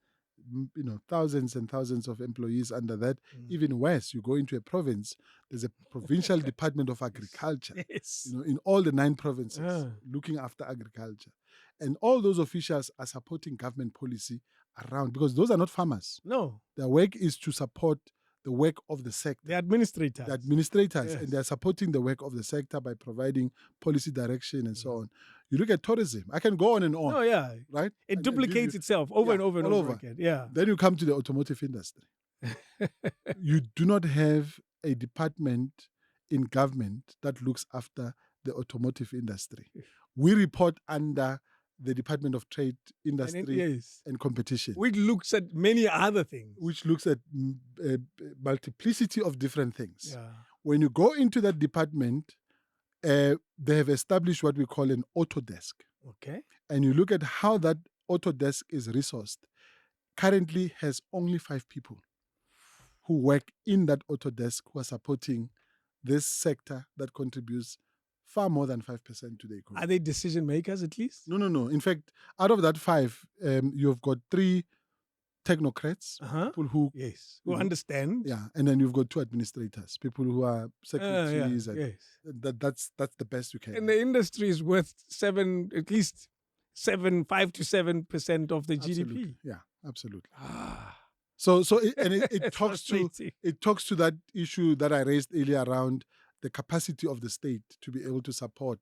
thousands and thousands of employees under that. Even worse, you go into a province, there's a provincial Department of Agriculture, Yes. in all the 9 provinces, looking after agriculture. And all those officials are supporting government policy around, because those are not farmers. No. Their work is to support the work of the sector. The administrators. Yes. Yes. And they're supporting the work of the sector by providing policy direction and so on. You look at tourism. I can go on and on. Oh, yeah. Right? It duplicates itself over and over and all over again. Yeah. Then you come to the automotive industry. You do not have a department in government that looks after the automotive industry. We report under the Department of Trade, Industry and Competition. Which looks at many other things. Which looks at a multiplicity of different things. Yeah. When you go into that department, they have established what we call an auto desk. Okay. And you look at how that auto desk is resourced. Currently has only 5 people who work in that auto desk who are supporting this sector that contributes far more than 5% to the economy. Are they decision makers at least? No. In fact, out of that 5, you've got 3 technocrats, people who understand. Yeah, and then you've got 2 administrators, people who are secretaries. That's the best you can. And the industry is worth 5 to 7% of the GDP. Yeah, absolutely. So it talks to that issue that I raised earlier around the capacity of the state to be able to support,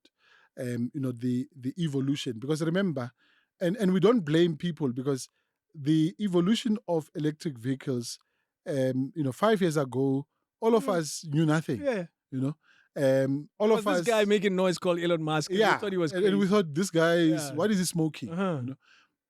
the evolution. Because remember, and we don't blame people, because the evolution of electric vehicles, 5 years ago, all of us knew nothing. Yeah. All of us. This guy making noise called Elon Musk. Yeah. We thought he was crazy. And we thought this guy is, what is he smoking?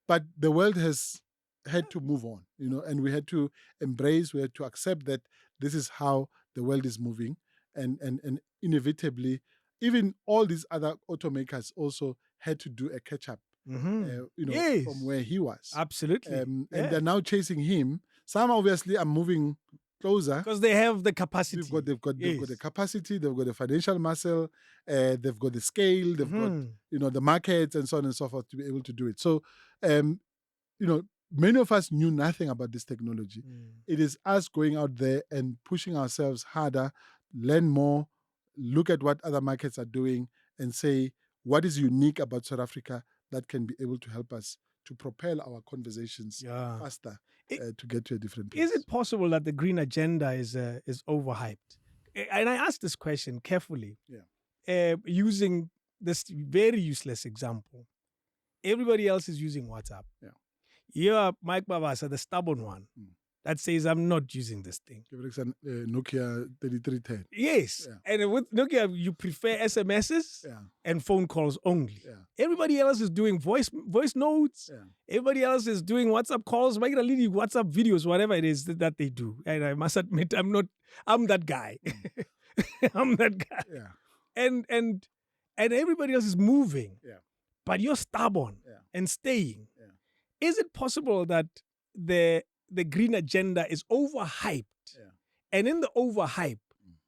But the world has had to move on, and we had to embrace, we had to accept that this is how the world is moving. And inevitably, even all these other automakers also had to do a catch-up, from where he was. Absolutely. And they're now chasing him. Some obviously are moving closer. Because they have the capacity. They've got the capacity, they've got the financial muscle, they've got the scale, they've got, the markets and so on and so forth to be able to do it. So, many of us knew nothing about this technology. It is us going out there and pushing ourselves harder, learn more, look at what other markets are doing, and say what is unique about South Africa that can be able to help us to propel our conversations faster to get to a different place. Is it possible that the green agenda is overhyped? And I asked this question carefully, using this very useless example. Everybody else is using WhatsApp. Yeah. You're Mike Mabasa, the stubborn one, that says, I'm not using this thing. Nokia 3310. Yes. Yeah. And with Nokia, you prefer SMSs and phone calls only. Yeah. Everybody else is doing voice notes. Yeah. Everybody else is doing WhatsApp calls, regularly WhatsApp videos, whatever it is that they do. And I must admit, I'm that guy. I'm that guy. Yeah. And everybody else is moving. Yeah. But you're stubborn and staying. Yeah. Is it possible that the green agenda is overhyped? Yeah. And in the overhype,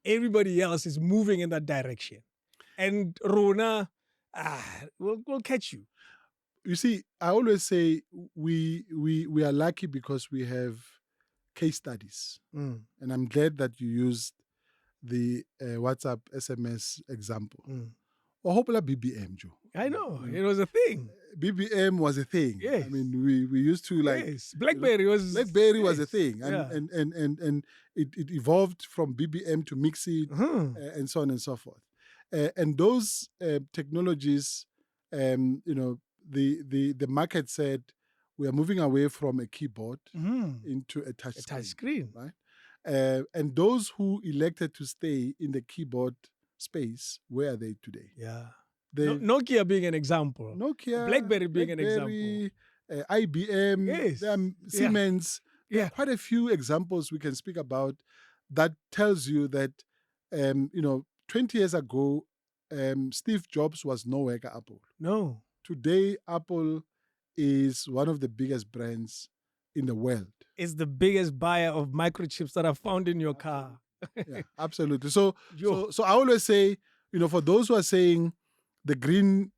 everybody else is moving in that direction. And Rona, we'll catch you. You see, I always say we are lucky because we have case studies. And I'm glad that you used the WhatsApp SMS example. Or hopefully BBM, Joe. I know. It was a thing. BBM was a thing. Yes. I mean, we used to BlackBerry was a thing. And it evolved from BBM to Mixit and so on and so forth. And those technologies, the market said we are moving away from a keyboard into a touch A screen. touch screen. Right? And those who elected to stay in the keyboard space, where are they today? Yeah. They Nokia being an example. Nokia, BlackBerry being an example. IBM, Yes. there are Yeah. Siemens. There Yeah. are quite a few examples we can speak about that tells you that, 20 years ago, Steve Jobs was nowhere at Apple. No. Today, Apple is one of the biggest brands in the world. It's the biggest buyer of microchips that are found in your car. Yeah, absolutely. So Yo. I always say, for those who are saying the green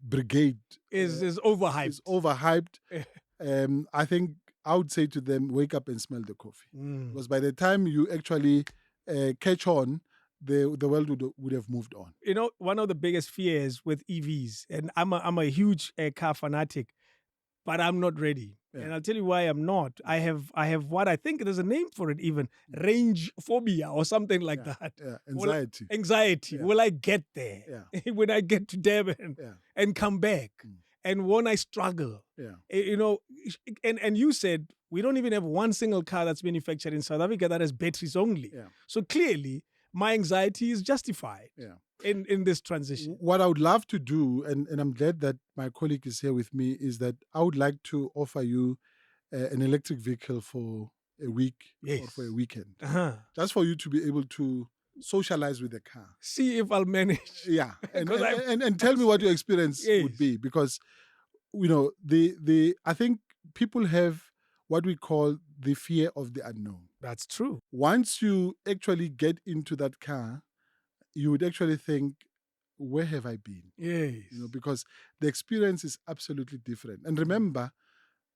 brigade Is overhyped. is overhyped, I think I would say to them, wake up and smell the coffee. Because by the time you actually catch on, the world would have moved on. One of the biggest fears with EVs, and I'm a huge car fanatic, but I'm not ready. Yeah. And I'll tell you why I'm not. I have what I think there's a name for it, even range phobia or something like that. Yeah, anxiety. Anxiety. Yeah. Will I get there? Yeah. When I get to Durban and come back? And when I struggle? Yeah. And you said we don't even have one single car that's manufactured in South Africa that has batteries only. Yeah. So clearly, my anxiety is justified. Yeah. In this transition. What I would love to do, and I'm glad that my colleague is here with me, is that I would like to offer you an electric vehicle for a week or for a weekend. Just for you to be able to socialize with the car. See if I'll manage. Yeah. And tell me what your experience would be. Because, I think people have what we call the fear of the unknown. That's true. Once you actually get into that car, you would actually think, where have I been? Yes. Because the experience is absolutely different. And remember,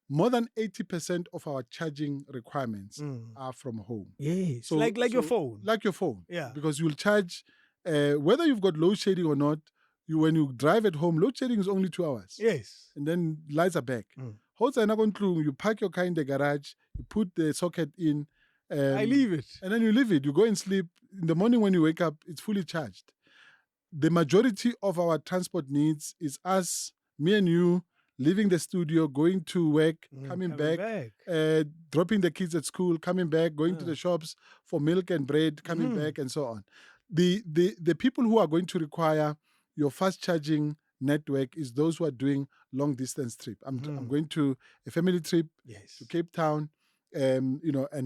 more than 80% of our charging requirements are from home. Yes. So, like your phone. Like your phone. Yeah. Because you'll charge, whether you've got load shedding or not, when you drive at home, load shedding is only 2 hours. Yes. And then lights are back. You park your car in the garage, you put the socket in. I leave it. And then you leave it. You go and sleep. In the morning when you wake up, it's fully charged. The majority of our transport needs is us, me and you, leaving the studio, going to work, coming back. Dropping the kids at school, coming back, going to the shops for milk and bread, coming back, and so on. The people who are going to require your fast charging network is those who are doing long distance trip. I'm going to a family trip to Cape Town. And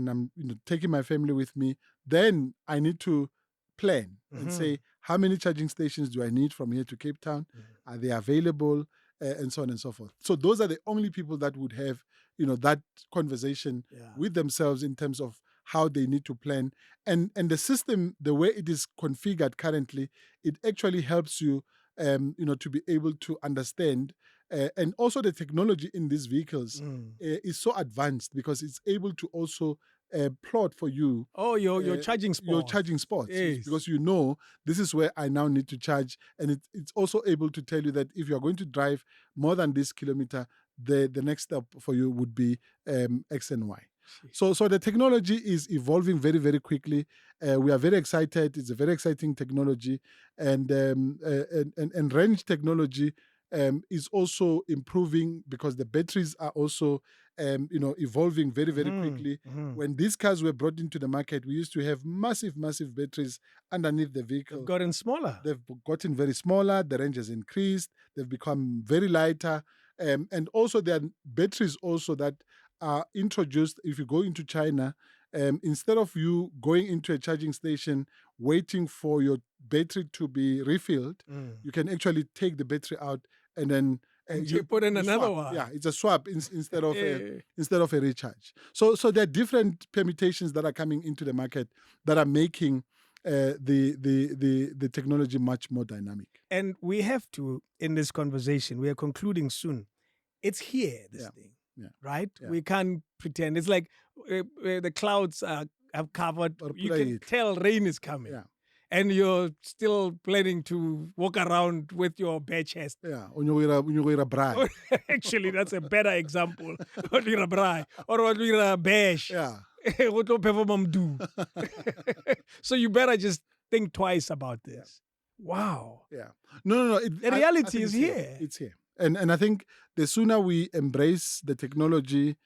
I'm taking my family with me, then I need to plan and say, how many charging stations do I need from here to Cape Town? Are they available? And so on and so forth. So those are the only people that would have, that conversation with themselves in terms of how they need to plan. And the system, the way it is configured currently, it actually helps you, to be able to understand. And also the technology in these vehicles is so advanced because it's able to also plot for you. Oh, your charging spots. Your charging spots. Yes. Because this is where I now need to charge. And it's also able to tell you that if you're going to drive more than this kilometer, the next step for you would be X and Y. So the technology is evolving very, very quickly. We are very excited. It's a very exciting technology. And range technology is also improving because the batteries are also evolving very, very quickly. When these cars were brought into the market, we used to have massive, massive batteries underneath the vehicle. They've gotten smaller. They've gotten very smaller. The range has increased. They've become very lighter. And also there are batteries also that are introduced. If you go into China, instead of you going into a charging station waiting for your battery to be refilled, you can actually take the battery out and then you put in another swap. one. Yeah, it's a swap instead of a recharge. So there are different permutations that are coming into the market that are making the technology much more dynamic. And we have to, in this conversation, we are concluding soon. It's here, this thing. Yeah. Right? Yeah. We can't pretend. It's like the clouds have covered. You can tell rain is coming. Yeah. And you're still planning to walk around with your bare chest. Yeah. Braai. Actually, that's a better example. Braai. Or bash. Yeah. So you better just think twice about this. Wow. Yeah. No. The I reality think is it's here. It's here. And I think the sooner we embrace the technology,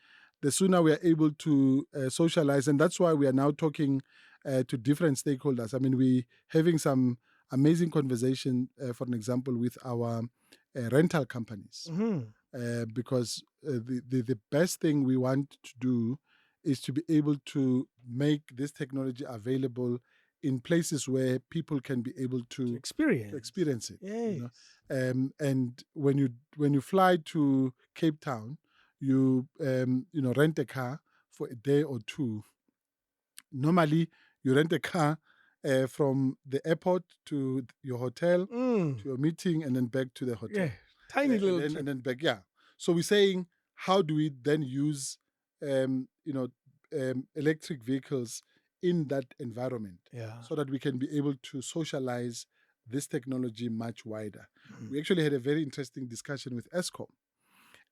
the sooner we are able to socialize. And that's why we are now talking to different stakeholders. I mean, we're having some amazing conversation, for an example, with our rental companies. Because the best thing we want to do is to be able to make this technology available in places where people can be able to experience it. Yes. And when you fly to Cape Town, you rent a car for a day or two. Normally, you rent a car from the airport to your hotel, to your meeting, and then back to the hotel. Yeah. Tiny little and trip. then back. Yeah. So we're saying, how do we then use electric vehicles in that environment, so that we can be able to socialize this technology much wider? We actually had a very interesting discussion with Eskom.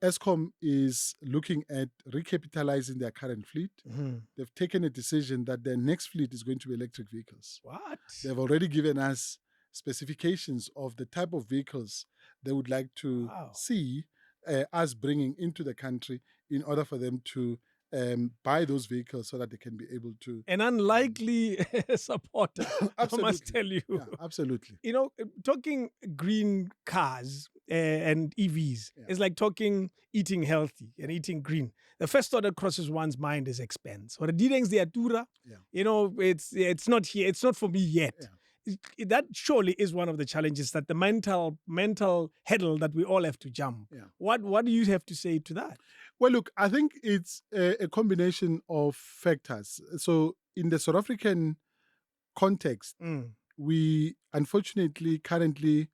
Eskom is looking at recapitalizing their current fleet. They've taken a decision that their next fleet is going to be electric vehicles. What? They've already given us specifications of the type of vehicles they would like to see us bringing into the country in order for them to buy those vehicles so that they can be able to. An unlikely supporter, I must tell you. Yeah, absolutely. Talking green cars and EVs is like talking eating healthy and eating green. The first thought that crosses one's mind is expense. Or the it's not here. It's not for me yet. That surely is one of the challenges, that the mental hurdle that we all have to jump. What do you have to say to that? Well, look, I think it's a combination of factors. So in the South African context, we unfortunately currently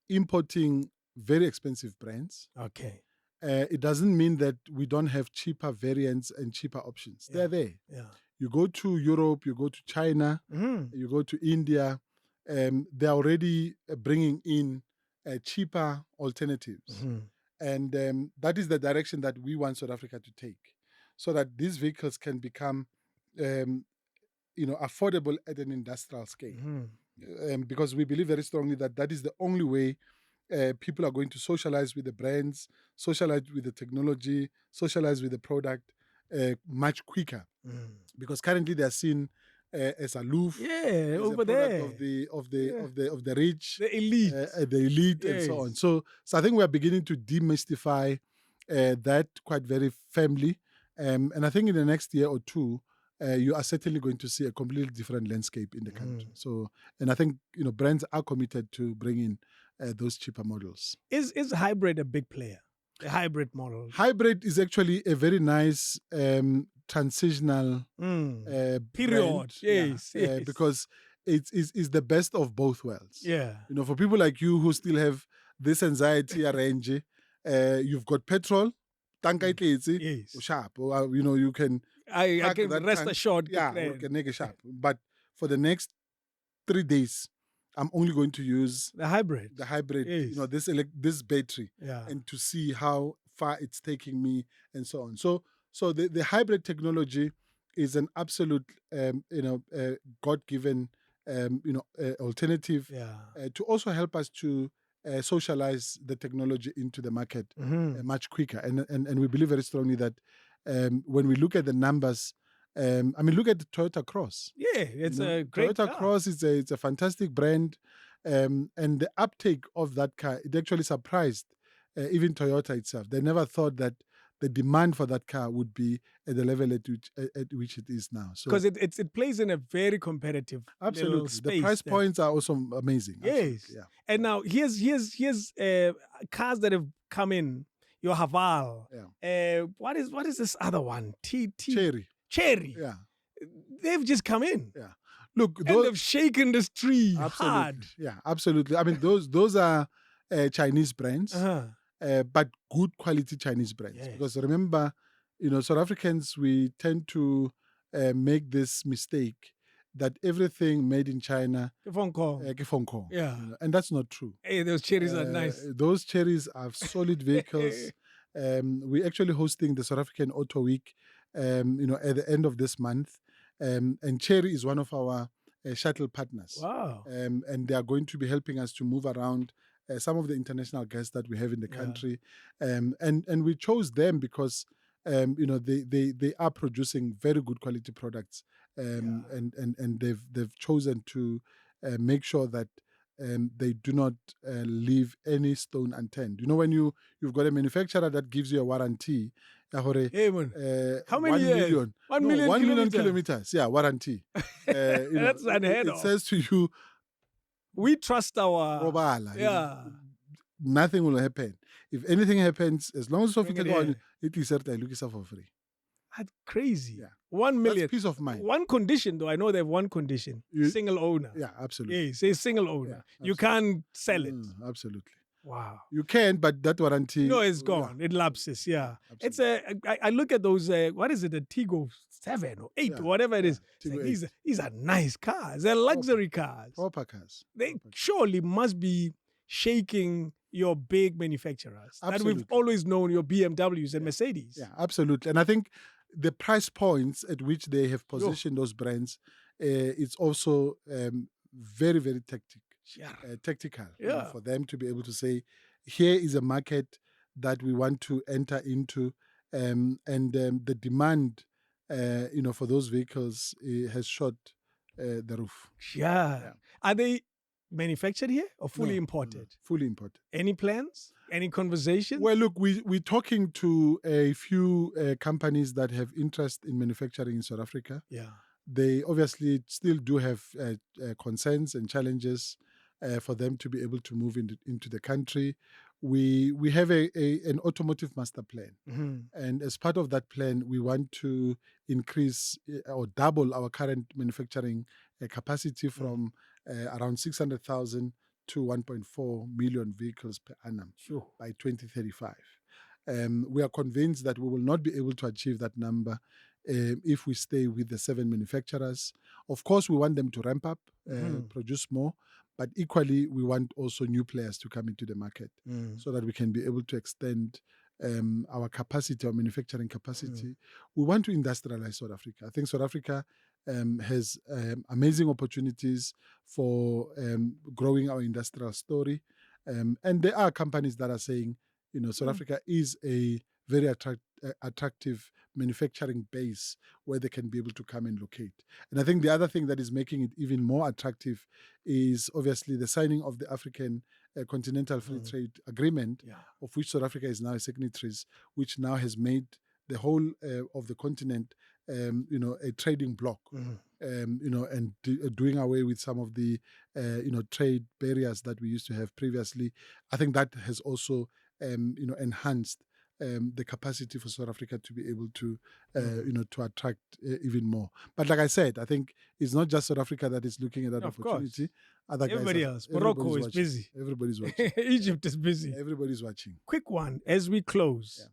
importing very expensive brands. Okay. It doesn't mean that we don't have cheaper variants and cheaper options. They're there. Yeah. You go to Europe, you go to China, you go to India, they're already bringing in cheaper alternatives. And that is the direction that we want South Africa to take, so that these vehicles can become affordable at an industrial scale. Because we believe very strongly that that is the only way people are going to socialize with the brands, socialize with the technology, socialize with the product much quicker. Because currently they are seen as aloof, as over a product there of the rich, the elite, and so on. So I think we are beginning to demystify that quite very firmly, and I think in the next year or two, you are certainly going to see a completely different landscape in the country. So, and I think brands are committed to bringing those cheaper models. Is hybrid a big player? The hybrid model. Hybrid is actually a very nice transitional period. Brand, yes. Because it's the best of both worlds. Yeah. For people like you who still have this anxiety range, you've got petrol, tank yes. sharp, or you can. I can rest assured. Yeah, we can make it sharp. But for the next 3 days, I'm only going to use the hybrid. Yes. This battery, and to see how far it's taking me, and so on. So the hybrid technology is an absolute, God-given, alternative to also help us to socialize the technology into the market much quicker. And we believe very strongly that when we look at the numbers, look at the Toyota Cross. Yeah, it's a great Toyota car. Cross it's a fantastic brand, and the uptake of that car, it actually surprised even Toyota itself. They never thought that the demand for that car would be at the level at which it is now. Because it plays in a very competitive absolutely space. The price points are also amazing. Yes. Yeah. And now here's cars that have come in. Your Haval. Yeah. What is this other one? Cherry. Yeah. They've just come in. Yeah. Look, and they've shaken this tree absolutely hard. Yeah, absolutely. Those are Chinese brands. But good quality Chinese brands. Yes. Because remember, South Africans, we tend to make this mistake that everything made in China, yeah, and that's not true. Hey, those cherries are nice. Those cherries are solid vehicles. We're actually hosting the South African Auto Week, at the end of this month, and cherry is one of our shuttle partners. Wow. And they are going to be helping us to move around some of the international guests that we have in the country. And we chose them because they are producing very good quality products, and they've chosen to make sure that they do not leave any stone unturned. You know, when you've got a manufacturer that gives you a warranty, Hey, man. How many 1 years? million, 1 no, million 1 million kilometers. kilometers, yeah, warranty. That's unheard it of. says to you, We trust our. Robala, Yeah. nothing will happen. If anything happens, as long as Bring it in. it is certain look for free. That's crazy. Yeah. 1 million. That's peace of mind. One condition, though. I know they have one condition. Single owner. Yeah, absolutely. Yeah, say single owner. Yeah, you can't sell it. Absolutely. Wow. You can, but that warranty. No, it's gone. It lapses. Yeah. It's I look at those, what is it, a Tigo 7 or 8 or whatever it is. It's like, these are nice cars. They're luxury cars. Proper cars. They surely must be shaking your big manufacturers that we've always known, your BMWs and Mercedes. Yeah, absolutely. And I think the price points at which they have positioned those brands, it's also very, very tactical for them to be able to say, here is a market that we want to enter into, and the demand, for those vehicles has shot the roof. Yeah. Are they manufactured here or fully imported? No, fully imported. Any plans? Any conversations? Well, look, we're talking to a few companies that have interest in manufacturing in South Africa. Yeah. They obviously still do have concerns and challenges for them to be able to move into the country. We have an automotive master plan. Mm-hmm. And as part of that plan, we want to increase or double our current manufacturing capacity from around 600,000 to 1.4 million vehicles per annum by 2035. We are convinced that we will not be able to achieve that number if we stay with the 7 manufacturers. Of course, we want them to ramp up, produce more, but equally, we want also new players to come into the market so that we can be able to extend our capacity, our manufacturing capacity. We want to industrialize South Africa. I think South Africa has amazing opportunities for growing our industrial story. And there are companies that are saying, South Africa is a very attractive manufacturing base where they can be able to come and locate. And I think the other thing that is making it even more attractive is obviously the signing of the African Continental Free Trade Agreement, of which South Africa is now a signatory, which now has made the whole of the continent, a trading bloc, and doing away with some of the, trade barriers that we used to have previously. I think that has also, enhanced the capacity for South Africa to be able to, to attract even more. But like I said, I think it's not just South Africa that is looking at that opportunity. Everybody else. Morocco is busy. Everybody's watching. Egypt is busy. Everybody's watching. Quick one, as we close.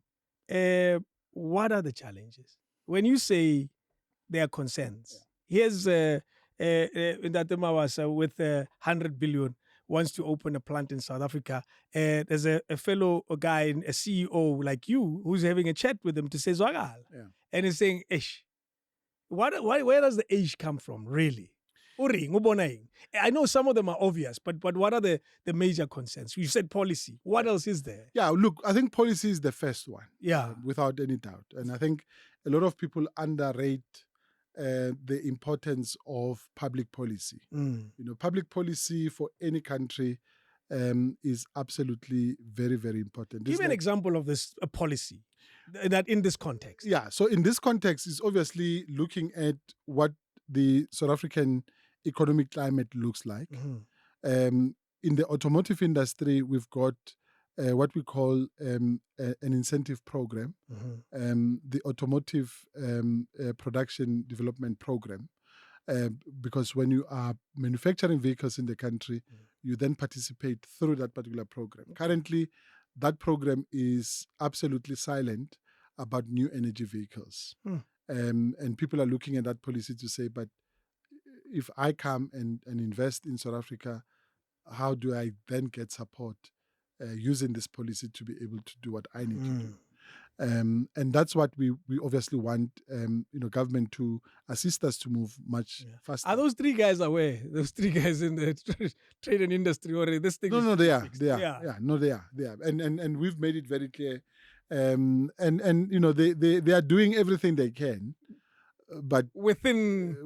What are the challenges? When you say there are concerns, here's that Mabasa with 100 billion wants to open a plant in South Africa. There's a fellow guy, a CEO like you, who's having a chat with him to say Zwagal. And he's saying, Ish, where does the age come from, really? I know some of them are obvious, but what are the major concerns? You said policy. What else is there? Yeah, look, I think policy is the first one. Yeah. Without any doubt. And I think a lot of people underrate the importance of public policy. Public policy for any country is absolutely very, very important. Give me an example of this policy that in this context. Yeah, so in this context, is obviously looking at what the South African economic climate looks like. In the automotive industry, we've got what we call an incentive program, the Automotive Production Development Program, because when you are manufacturing vehicles in the country, you then participate through that particular program. Currently, that program is absolutely silent about new energy vehicles. And people are looking at that policy to say, but if I come and invest in South Africa, how do I then get support using this policy to be able to do what I need to do? And that's what we obviously want, government to assist us to move much faster. Are those three guys aware? Those three guys in the trade and industry, or this thing? No, is they are. fixed? They are. Yeah, no, they are. They are. And we've made it very clear. They are doing everything they can, but within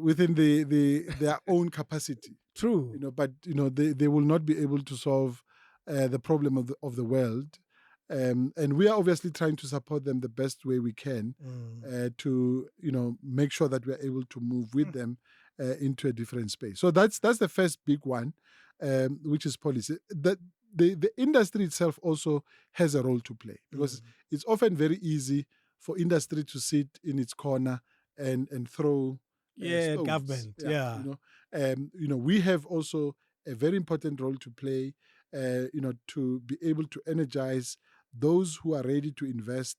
their own capacity. True. But they will not be able to solve the problem of the world. And we are obviously trying to support them the best way we can to make sure that we are able to move with them into a different space. So that's the first big one, which is policy. That the industry itself also has a role to play, because it's often very easy for industry to sit in its corner and throw stones. Government. We have also a very important role to play, to be able to energize those who are ready to invest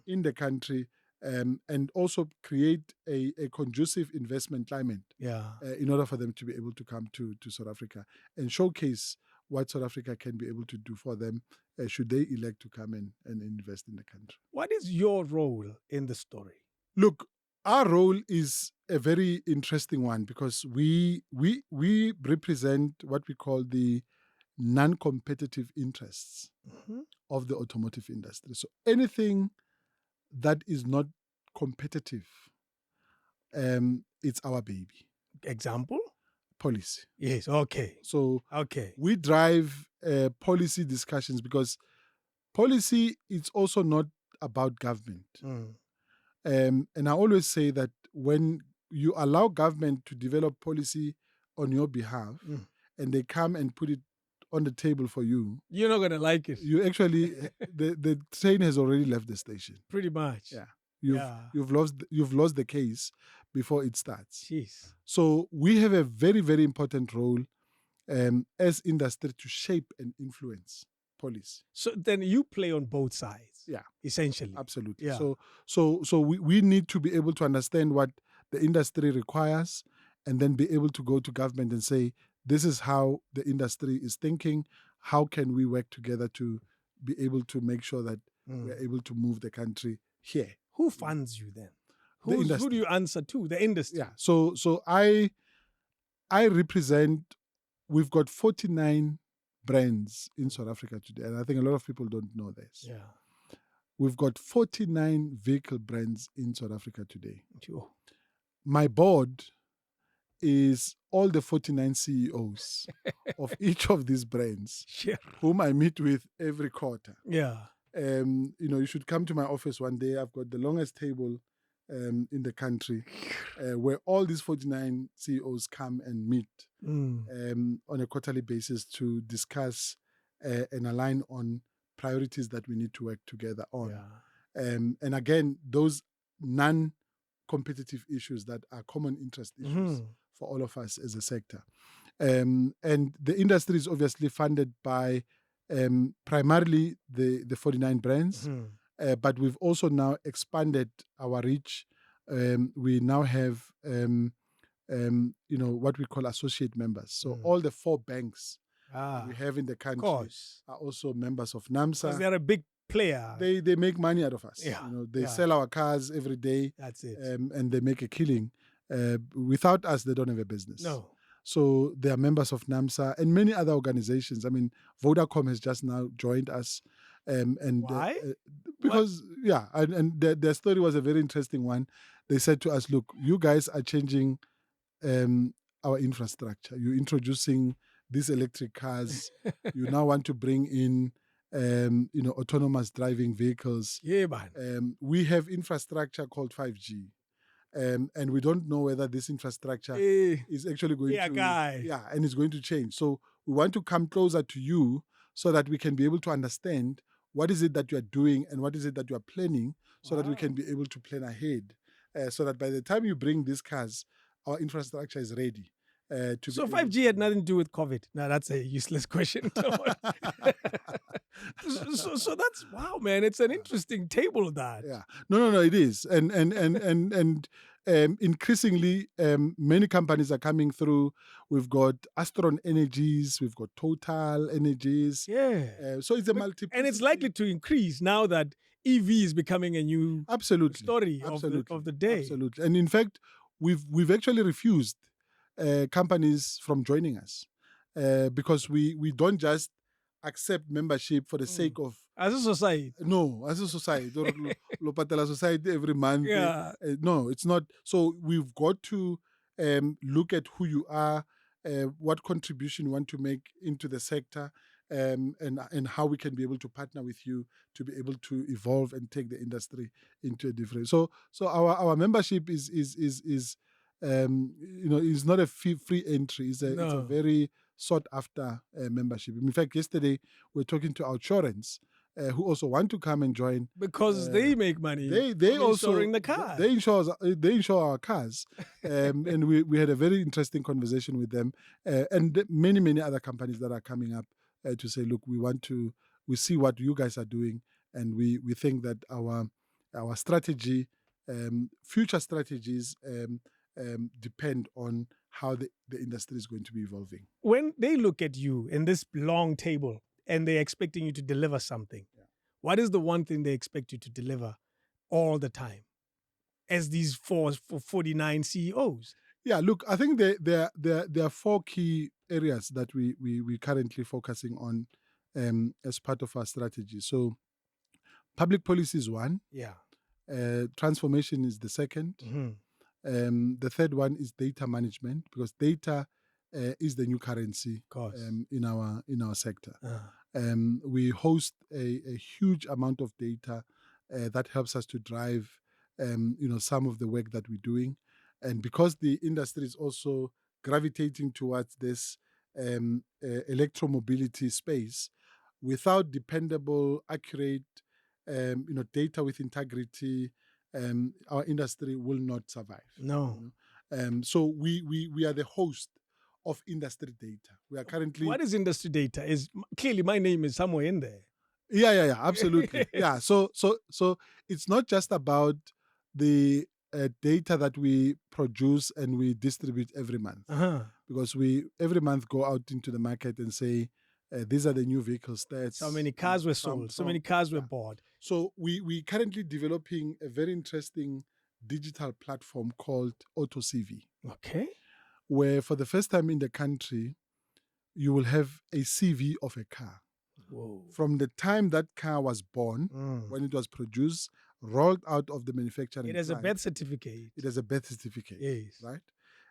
in the country, and also create a conducive investment climate in order for them to be able to come to South Africa and showcase what South Africa can be able to do for them should they elect to come and invest in the country. What is your role in the story? Look, our role is a very interesting one, because we represent what we call the non-competitive interests of the automotive industry. So anything that is not competitive, it's our baby. Example? Policy. Yes, okay. So we drive policy discussions, because policy is also not about government. And I always say that when you allow government to develop policy on your behalf, and they come and put it on the table for you, you're not going to like it. You actually, the train has already left the station. Pretty much. Yeah. You've lost the case before it starts. Jeez. So we have a very, very important role as industry to shape and influence policy. So then you play on both sides. Yeah. Essentially. Absolutely. Yeah. So we need to be able to understand what the industry requires, and then be able to go to government and say, this is how the industry is thinking. How can we work together to be able to make sure that we're able to move the country here? Who funds you then? The industry. Who do you answer to? The industry. Yeah. So I represent, we've got 49 brands in South Africa today. And I think a lot of people don't know this. Yeah. We've got 49 vehicle brands in South Africa today. Sure. My board is all the 49 CEOs of each of these brands, whom I meet with every quarter. Yeah. You should come to my office one day. I've got the longest table in the country where all these 49 CEOs come and meet on a quarterly basis to discuss and align on priorities that we need to work together on. Yeah. And again, those non-competitive issues that are common interest issues for all of us as a sector. And the industry is obviously funded by primarily the 49 brands, but we've also now expanded our reach. We now have what we call associate members. So all the 4 banks we have in the country are also members of NAMSA. Because they're a big player. They make money out of us. Yeah. They sell our cars every day. That's it. And they make a killing. Without us, they don't have a business. No. So they are members of NAMSA and many other organizations. I mean, Vodacom has just now joined us. And why? Because, and their story was a very interesting one. They said to us, look, you guys are changing our infrastructure. You're introducing these electric cars. You now want to bring in autonomous driving vehicles. Yeah, man. We have infrastructure called 5G. And we don't know whether this infrastructure is actually going and it's going to change. So we want to come closer to you so that we can be able to understand what is it that you are doing and what is it that you are planning, so that we can be able to plan ahead, so that by the time you bring these cars, our infrastructure is ready. So 5G had nothing to do with COVID. No, that's a useless question. So that's, wow, man. It's an interesting table, that. Yeah. No, it is. And increasingly, many companies are coming through. We've got Astron Energies, we've got Total Energies. Yeah. So it's a multiple. And it's likely to increase now that EV is becoming a new Absolutely. story Absolutely. of the day. Absolutely. And in fact, we've actually refused companies from joining us because we don't just accept membership for the sake of As a society. no, as a society, lo patela society every month. Yeah. No, it's not. So we've got to look at who you are, what contribution you want to make into the sector, and how we can be able to partner with you to be able to evolve and take the industry into a different. So our membership is is not a free entry. It's a No. very sought after membership. In fact, yesterday we're talking to our insurance. Who also want to come and join because they make money. They from also insuring the car. they insure our cars, and we had a very interesting conversation with them, and many other companies that are coming up to say, look, we see what you guys are doing, and we think that our strategy, future strategies, depend on how the industry is going to be evolving. When they look at you in this long table and they're expecting you to deliver something, what is the one thing they expect you to deliver all the time as these 49 CEOs? Yeah, look, I think there are four key areas that we currently focusing on as part of our strategy. So public policy is one. Yeah. Transformation is the second. The third one is data management, because data is the new currency in our sector. We host a huge amount of data that helps us to drive some of the work that we're doing. And because the industry is also gravitating towards this electromobility space, without dependable, accurate data with integrity, our industry will not survive. No. So we are the host of industry data. We are currently. What is industry data? Is clearly my name is somewhere in there. Yeah, absolutely. Yeah, so it's not just about the data that we produce and we distribute every month, because we every month go out into the market and say these are the new vehicle stats. So many cars were sold. So many cars were bought. So we currently developing a very interesting digital platform called Auto CV. Okay. Where for the first time in the country, you will have a CV of a car. Whoa. From the time that car was born, when it was produced, rolled out of the manufacturing It has plant, a birth certificate. It has a birth certificate. Yes. Right?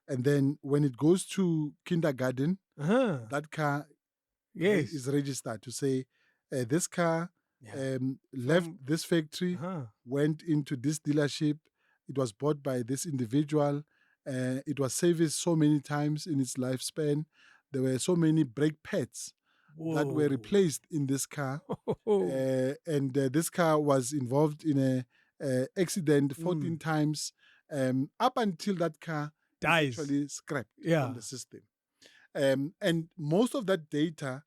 And then when it goes to kindergarten, that car is registered to say, this car left this factory, went into this dealership, it was bought by this individual, it was serviced so many times in its lifespan, there were so many brake pads that were replaced in this car, and this car was involved in a accident 14 times, up until that car dies, is actually scrapped from the system. And most of that data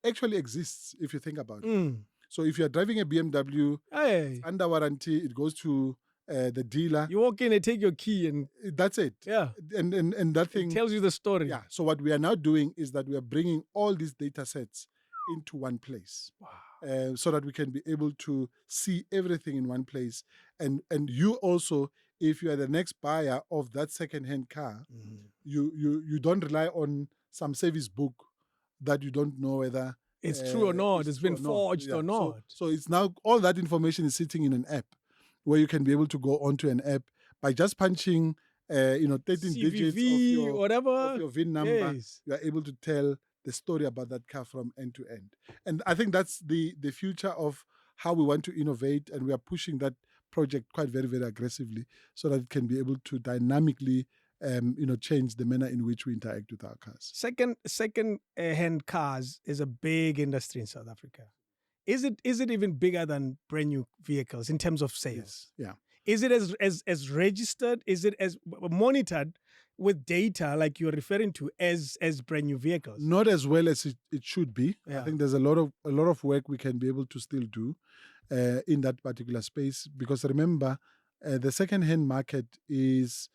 actually exists if you think about it. So if you're driving a BMW, it's under warranty, it goes to the dealer. You walk in, they take your key, and that's it. Yeah. And that thing it tells you the story. Yeah. So what we are now doing is that we are bringing all these data sets into one place. Wow. So that we can be able to see everything in one place. And you also, if you are the next buyer of that second-hand car, you don't rely on some service book that you don't know whether it's true or not, it's been forged or not. So it's now all that information is sitting in an app where you can be able to go onto an app by just punching 13 CVV, digits of your VIN number. Yes. You are able to tell the story about that car from end to end. And I think that's the future of how we want to innovate, and we are pushing that project quite very, very aggressively so that it can be able to dynamically change the manner in which we interact with our cars. Second-hand cars is a big industry in South Africa. Is it even bigger than brand new vehicles in terms of sales? Yes. Yeah. Is it as registered? Is it as monitored with data like you're referring to as brand new vehicles? Not as well as it should be. Yeah. I think there's a lot of work we can be able to still do in that particular space, because remember, the second-hand market is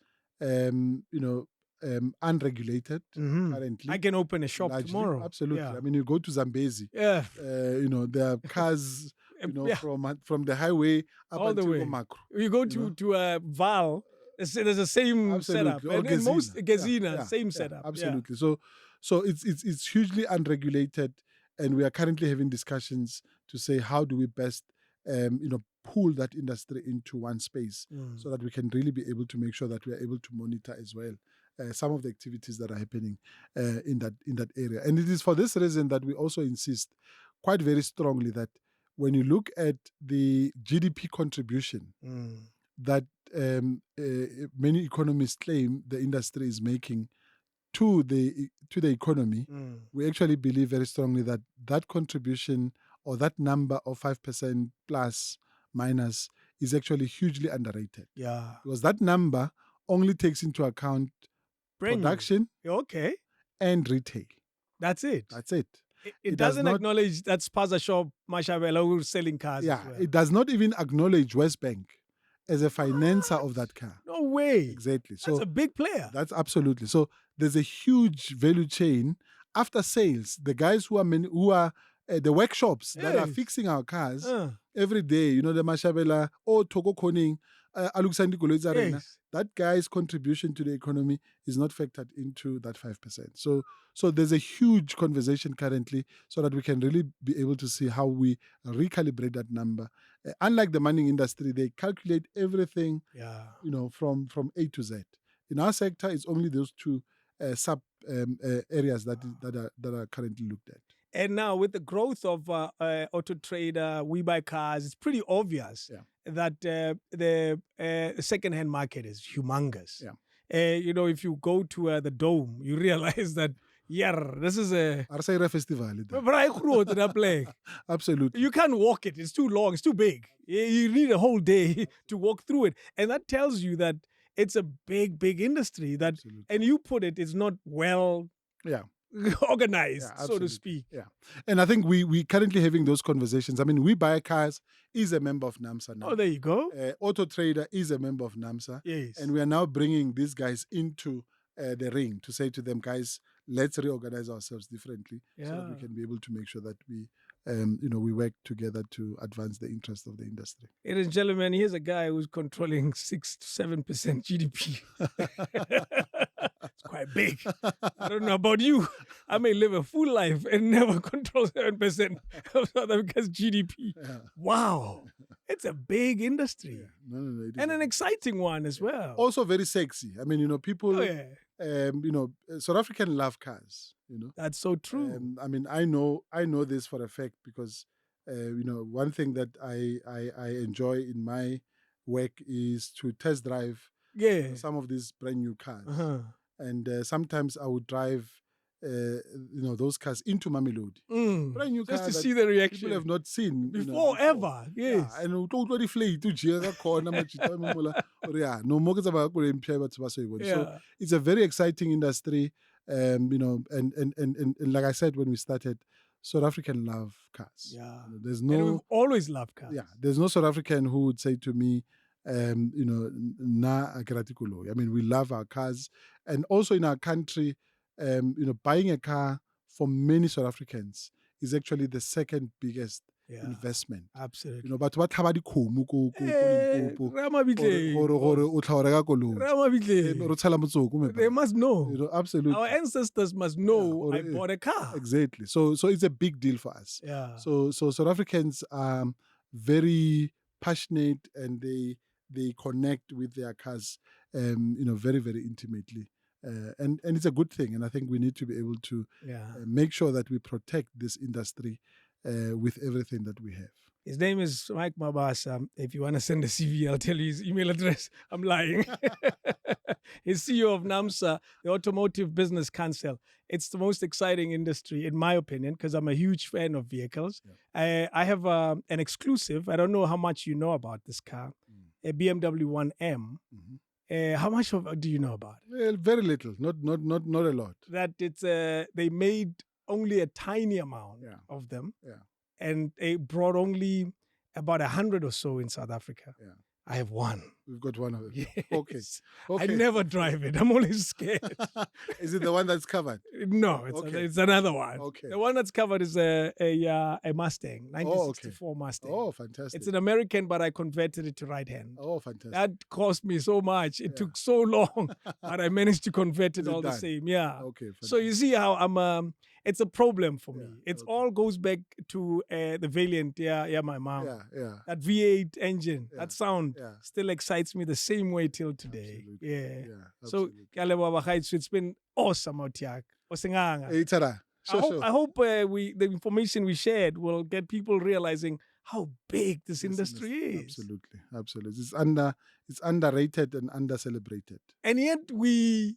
unregulated currently. I can open a shop largely. tomorrow. Absolutely. Yeah. I mean, you go to Zambezi. Yeah. There are cars Yeah, from the highway up all the until way. Macro. You go to Val, there's the same setup. Absolutely. Or And most Gezina. Gezina, Yeah, same yeah, setup. absolutely. So it's hugely unregulated, and we are currently having discussions to say how do we best pull that industry into one space so that we can really be able to make sure that we are able to monitor as well some of the activities that are happening in that area. And it is for this reason that we also insist quite very strongly that when you look at the GDP contribution that many economists claim the industry is making to the economy, we actually believe very strongly that that contribution or that number of 5% plus minus is actually hugely underrated. Yeah. Because that number only takes into account Brand new. production Okay. and retail. That's it. That's it. It does doesn't not acknowledge that Spaza Shop, Mashabela, who's selling cars Yeah, as well. it does not even acknowledge West Bank as a financer of that car. No way. Exactly. That's a big player. That's absolutely. So there's a huge value chain after sales. The guys who are the workshops that are Yes. fixing our cars every day, the Mashabela or Togo Koning, Alexander Golozarena, Yes. that guy's contribution to the economy is not factored into that 5%. So there's a huge conversation currently so that we can really be able to see how we recalibrate that number. Unlike the mining industry, they calculate everything, from A to Z. In our sector, it's only those two sub areas that are currently looked at. And now with the growth of Auto Trader, We Buy Cars, it's pretty obvious that the second-hand market is humongous. Yeah. If you go to the Dome, you realize that, this is a... Arsaira Festival. Absolutely. You can't walk it. It's too long. It's too big. You need a whole day to walk through it. And that tells you that it's a big, big industry that, and you put it, it's not well organized, so to speak. Yeah. And I think we currently having those conversations. I mean, We Buy Cars is a member of NAMSA now. Oh, there you go. Auto Trader is a member of NAMSA. Yes. And we are now bringing these guys into the ring to say to them, guys, let's reorganize ourselves differently so that we can be able to make sure that we we work together to advance the interest of the industry. Ladies and gentlemen, here's a guy who's controlling 6 to 7% GDP. It's quite big. I don't know about you. I may live a full life and never control 7% of South Africa's GDP. Yeah. Wow. It's a big industry. Yeah. No, and an exciting one as well. Also very sexy. I mean, people, South African love cars. That's so true. I mean, I know this for a fact because, one thing that I enjoy in my work is to test drive some of these brand new cars. And sometimes I would drive, those cars into Mamelodi. Brand new just car to see the reaction. People have not seen before ever. Yes. Yeah, and totally flay to Jira corner no more. So it's a very exciting industry. And like I said when we started, South African love cars. Yeah. There's and we've always loved cars. Yeah. There's no South African who would say to me, na akiratikolo. I mean, we love our cars. And also in our country, buying a car for many South Africans is actually the second biggest investment. Absolutely. But what about the They must know. Absolutely. Our ancestors must know I bought a car. Exactly. So it's a big deal for us. Yeah. So South Africans are very passionate and they connect with their cars, very, very intimately. And it's a good thing. And I think we need to be able to make sure that we protect this industry with everything that we have. His name is Mike Mabasa. If you want to send a CV, I'll tell you his email address. I'm lying. He's CEO of NAMSA, the Automotive Business Council. It's the most exciting industry, in my opinion, because I'm a huge fan of vehicles. Yeah. I have an exclusive. I don't know how much you know about this car, a BMW 1M. How much do you know about it? Well, very little, not a lot. That it's they made only a tiny amount of them. Yeah. And they brought only about 100 or so in South Africa. Yeah. I have one. We've got one of them. Yes. Okay. I never drive it. I'm always scared. Is it the one that's covered? No, it's another one. Okay. The one that's covered is a Mustang, 1964 Mustang. Oh, fantastic. It's an American, but I converted it to right hand. Oh, fantastic. That cost me so much. It took so long, but I managed to convert it all the same. Yeah. Okay. Fantastic. So you see how I'm. It's a problem for me. It okay. all goes back to the Valiant. Yeah, my mom. Yeah. That V8 engine, that sound Yeah. still excites me the same way till today. Absolutely. Yeah. Absolutely. So, ke a leboha bagaetsho, it's been awesome out here. O senganga. Hey, Tara. Sure. I hope the information we shared will get people realizing how big this industry is. Absolutely. It's underrated and under-celebrated. And yet we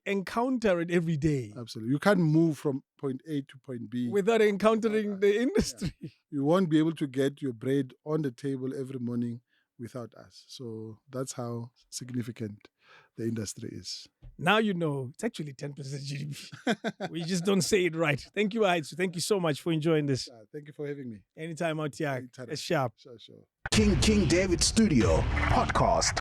encounter it every day. Absolutely. You can't move from point A to point B without encountering the industry. Yeah. You won't be able to get your bread on the table every morning without us. So that's how significant the industry is. Now you know it's actually 10% GDP. We just don't say it right. Thank you, Aitsu. Thank you so much for enjoying this. Thank you for having me. Anytime out here. It's sharp. King David Studio Podcast.